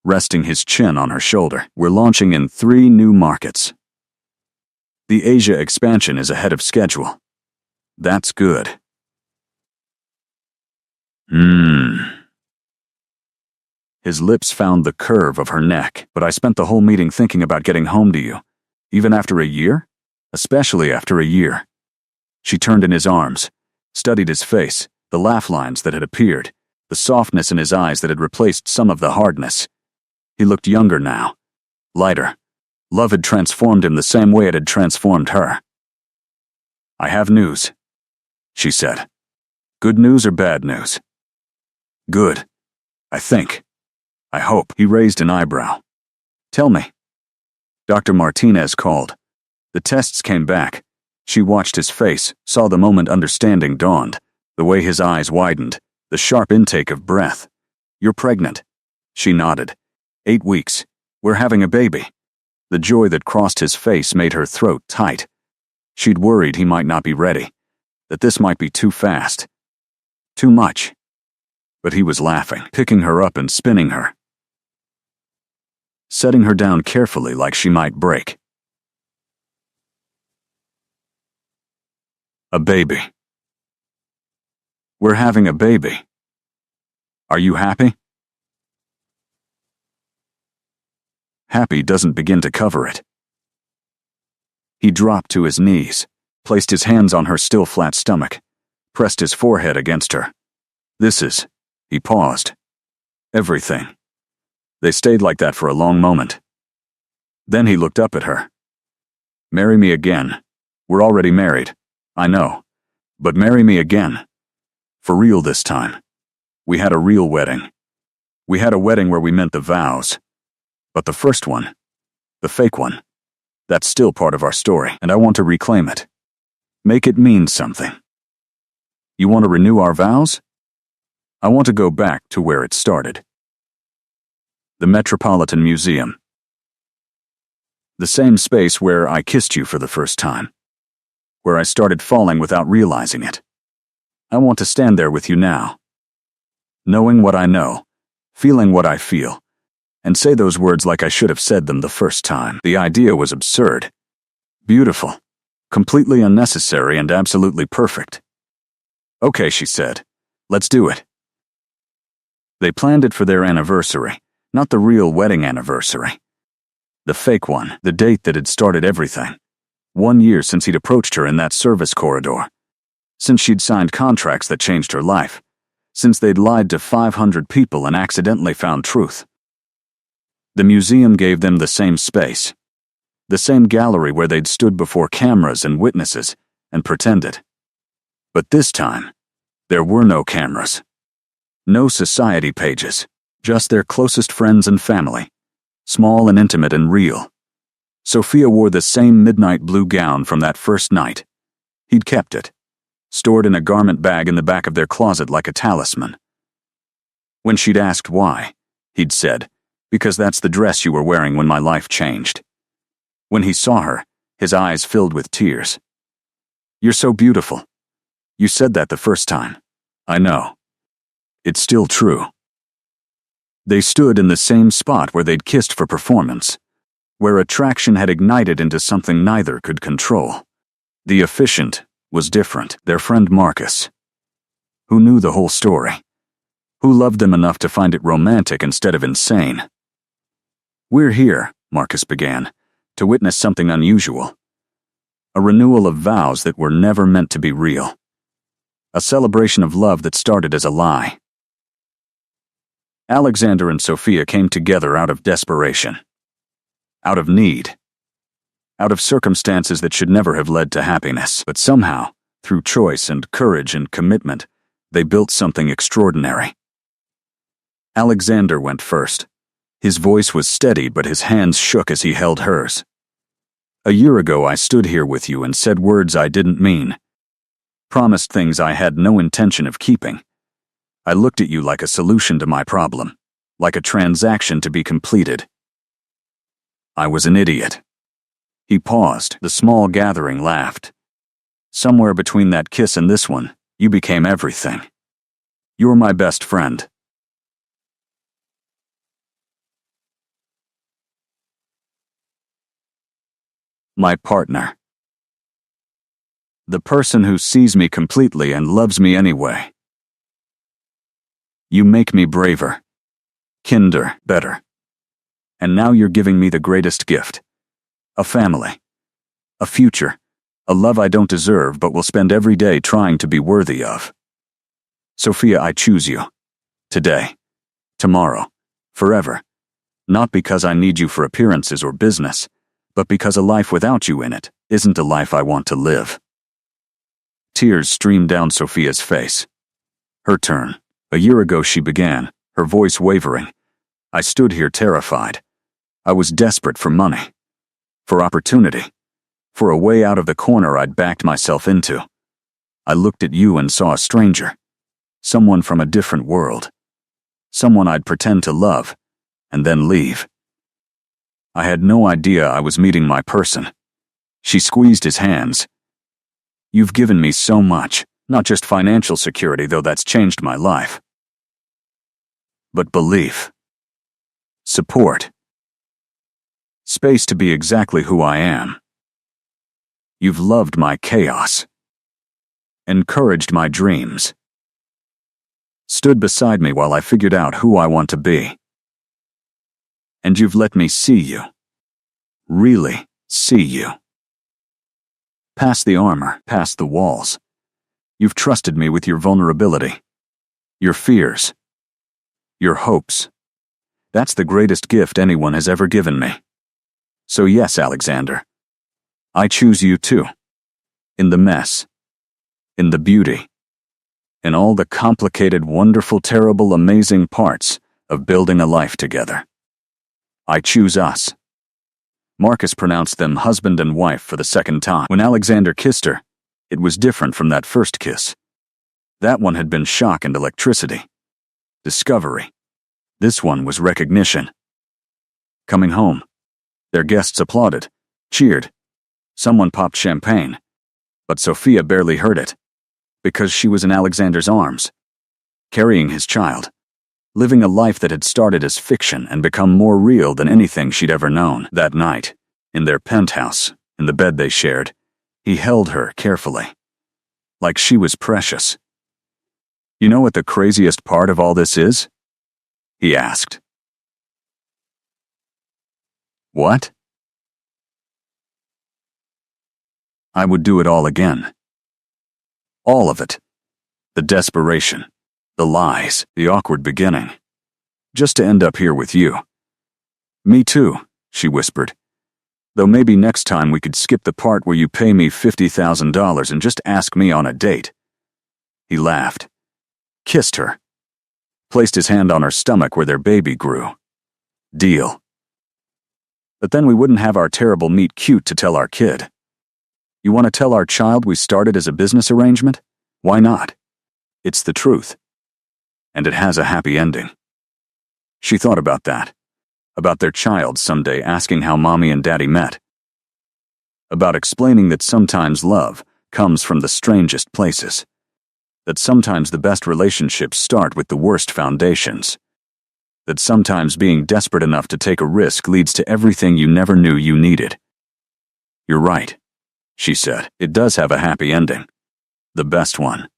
resting his chin on her shoulder. We're launching in 3 new markets. The Asia expansion is ahead of schedule. That's good. His lips found the curve of her neck, but I spent the whole meeting thinking about getting home to you. Even after a year? Especially after a year. She turned in his arms, studied his face, the laugh lines that had appeared, the softness in his eyes that had replaced some of the hardness. He looked younger now, lighter. Love had transformed him the same way it had transformed her. I have news, she said. Good news or bad news? Good, I think. I hope. He raised an eyebrow. Tell me. Dr. Martinez called. The tests came back. She watched his face, saw the moment understanding dawned, the way his eyes widened, the sharp intake of breath. You're pregnant. She nodded. 8 weeks. We're having a baby. The joy that crossed his face made her throat tight. She'd worried he might not be ready, that this might be too fast. Too much. But he was laughing, picking her up and spinning her, setting her down carefully like she might break. A baby. We're having a baby. Are you happy? Happy doesn't begin to cover it. He dropped to his knees, placed his hands on her still flat stomach, pressed his forehead against her. This is, he paused, everything. They stayed like that for a long moment. Then he looked up at her. Marry me again. We're already married. I know. But marry me again. For real this time. We had a real wedding. We had a wedding where we meant the vows. But the first one, the fake one, that's still part of our story, and I want to reclaim it. Make it mean something. You want to renew our vows? I want to go back to where it started. The Metropolitan Museum. The same space where I kissed you for the first time. Where I started falling without realizing it. I want to stand there with you now. Knowing what I know, feeling what I feel, and say those words like I should have said them the first time. The idea was absurd. Beautiful. Completely unnecessary and absolutely perfect. Okay, she said. Let's do it. They planned it for their anniversary, not the real wedding anniversary. The fake one, the date that had started everything. 1 year since he'd approached her in that service corridor. Since she'd signed contracts that changed her life. Since they'd lied to 500 people and accidentally found truth. The museum gave them the same space. The same gallery where they'd stood before cameras and witnesses and pretended. But this time, there were no cameras. No society pages. Just their closest friends and family. Small and intimate and real. Sophia wore the same midnight blue gown from that first night. He'd kept it. Stored in a garment bag in the back of their closet like a talisman. When she'd asked why, he'd said, "Because that's the dress you were wearing when my life changed." When he saw her, his eyes filled with tears. "You're so beautiful. You said that the first time. I know. It's still true." They stood in the same spot where they'd kissed for performance, where attraction had ignited into something neither could control. The officiant was different, their friend Marcus, who knew the whole story, who loved them enough to find it romantic instead of insane. "We're here," Marcus began, "to witness something unusual. A renewal of vows that were never meant to be real. A celebration of love that started as a lie." Alexander and Sophia came together out of desperation. Out of need. Out of circumstances that should never have led to happiness. But somehow, through choice and courage and commitment, they built something extraordinary. Alexander went first. His voice was steady, but his hands shook as he held hers. "A year ago I stood here with you and said words I didn't mean. Promised things I had no intention of keeping. I looked at you like a solution to my problem, like a transaction to be completed. I was an idiot." He paused. The small gathering laughed. "Somewhere between that kiss and this one, you became everything. You're my best friend." My partner. The person who sees me completely and loves me anyway. You make me braver, kinder, better. And now you're giving me the greatest gift. A family. A future. A love I don't deserve but will spend every day trying to be worthy of. Sophia, I choose you. Today. Tomorrow. Forever. Not because I need you for appearances or business, but because a life without you in it isn't a life I want to live. Tears streamed down Sophia's face. Her turn. A year ago she began, her voice wavering. I stood here terrified. I was desperate for money. For opportunity. For a way out of the corner I'd backed myself into. I looked at you and saw a stranger. Someone from a different world. Someone I'd pretend to love, and then leave. I had no idea I was meeting my person. She squeezed his hands. You've given me so much, not just financial security, though that's changed my life. But belief. Support. Space to be exactly who I am. You've loved my chaos. Encouraged my dreams. Stood beside me while I figured out who I want to be. And you've let me see you. Really see you. Past the armor, past the walls. You've trusted me with your vulnerability. Your fears. Your hopes. That's the greatest gift anyone has ever given me. So yes, Alexander. I choose you too. In the mess. In the beauty. In all the complicated, wonderful, terrible, amazing parts of building a life together. I choose us. Marcus pronounced them husband and wife for the second time. When Alexander kissed her, it was different from that first kiss. That one had been shock and electricity. Discovery. This one was recognition. Coming home. Their guests applauded, cheered. Someone popped champagne. But Sophia barely heard it. Because she was in Alexander's arms. Carrying his child. Living a life that had started as fiction and become more real than anything she'd ever known. That night, in their penthouse, in the bed they shared, he held her carefully. Like she was precious. You know what the craziest part of all this is? he asked. What? I would do it all again. All of it. The desperation, the lies, the awkward beginning. Just to end up here with you. Me too, she whispered. Though maybe next time we could skip the part where you pay me $50,000 and just ask me on a date. He laughed, kissed her, placed his hand on her stomach where their baby grew. Deal. But then we wouldn't have our terrible meet cute to tell our kid. You want to tell our child we started as a business arrangement? Why not? It's the truth. And it has a happy ending. She thought about that. About their child someday asking how mommy and daddy met. About explaining that sometimes love comes from the strangest places. That sometimes the best relationships start with the worst foundations. That sometimes being desperate enough to take a risk leads to everything you never knew you needed. You're right, she said. It does have a happy ending. The best one.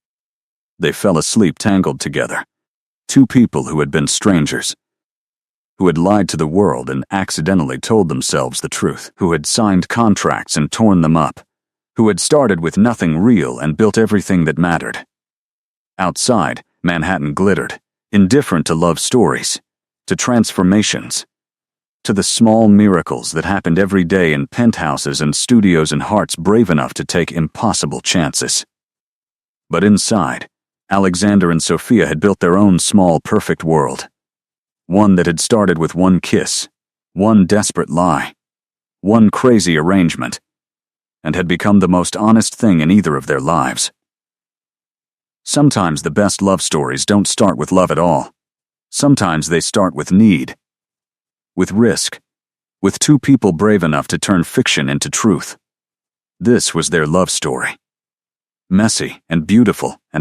They fell asleep tangled together. Two people who had been strangers. Who had lied to the world and accidentally told themselves the truth. Who had signed contracts and torn them up. Who had started with nothing real and built everything that mattered. Outside, Manhattan glittered, indifferent to love stories, to transformations, to the small miracles that happened every day in penthouses and studios and hearts brave enough to take impossible chances. But inside, Alexander and Sophia had built their own small, perfect world. One that had started with one kiss, one desperate lie, one crazy arrangement, and had become the most honest thing in either of their lives. Sometimes the best love stories don't start with love at all. Sometimes they start with need, with risk, with two people brave enough to turn fiction into truth. This was their love story. Messy and beautiful and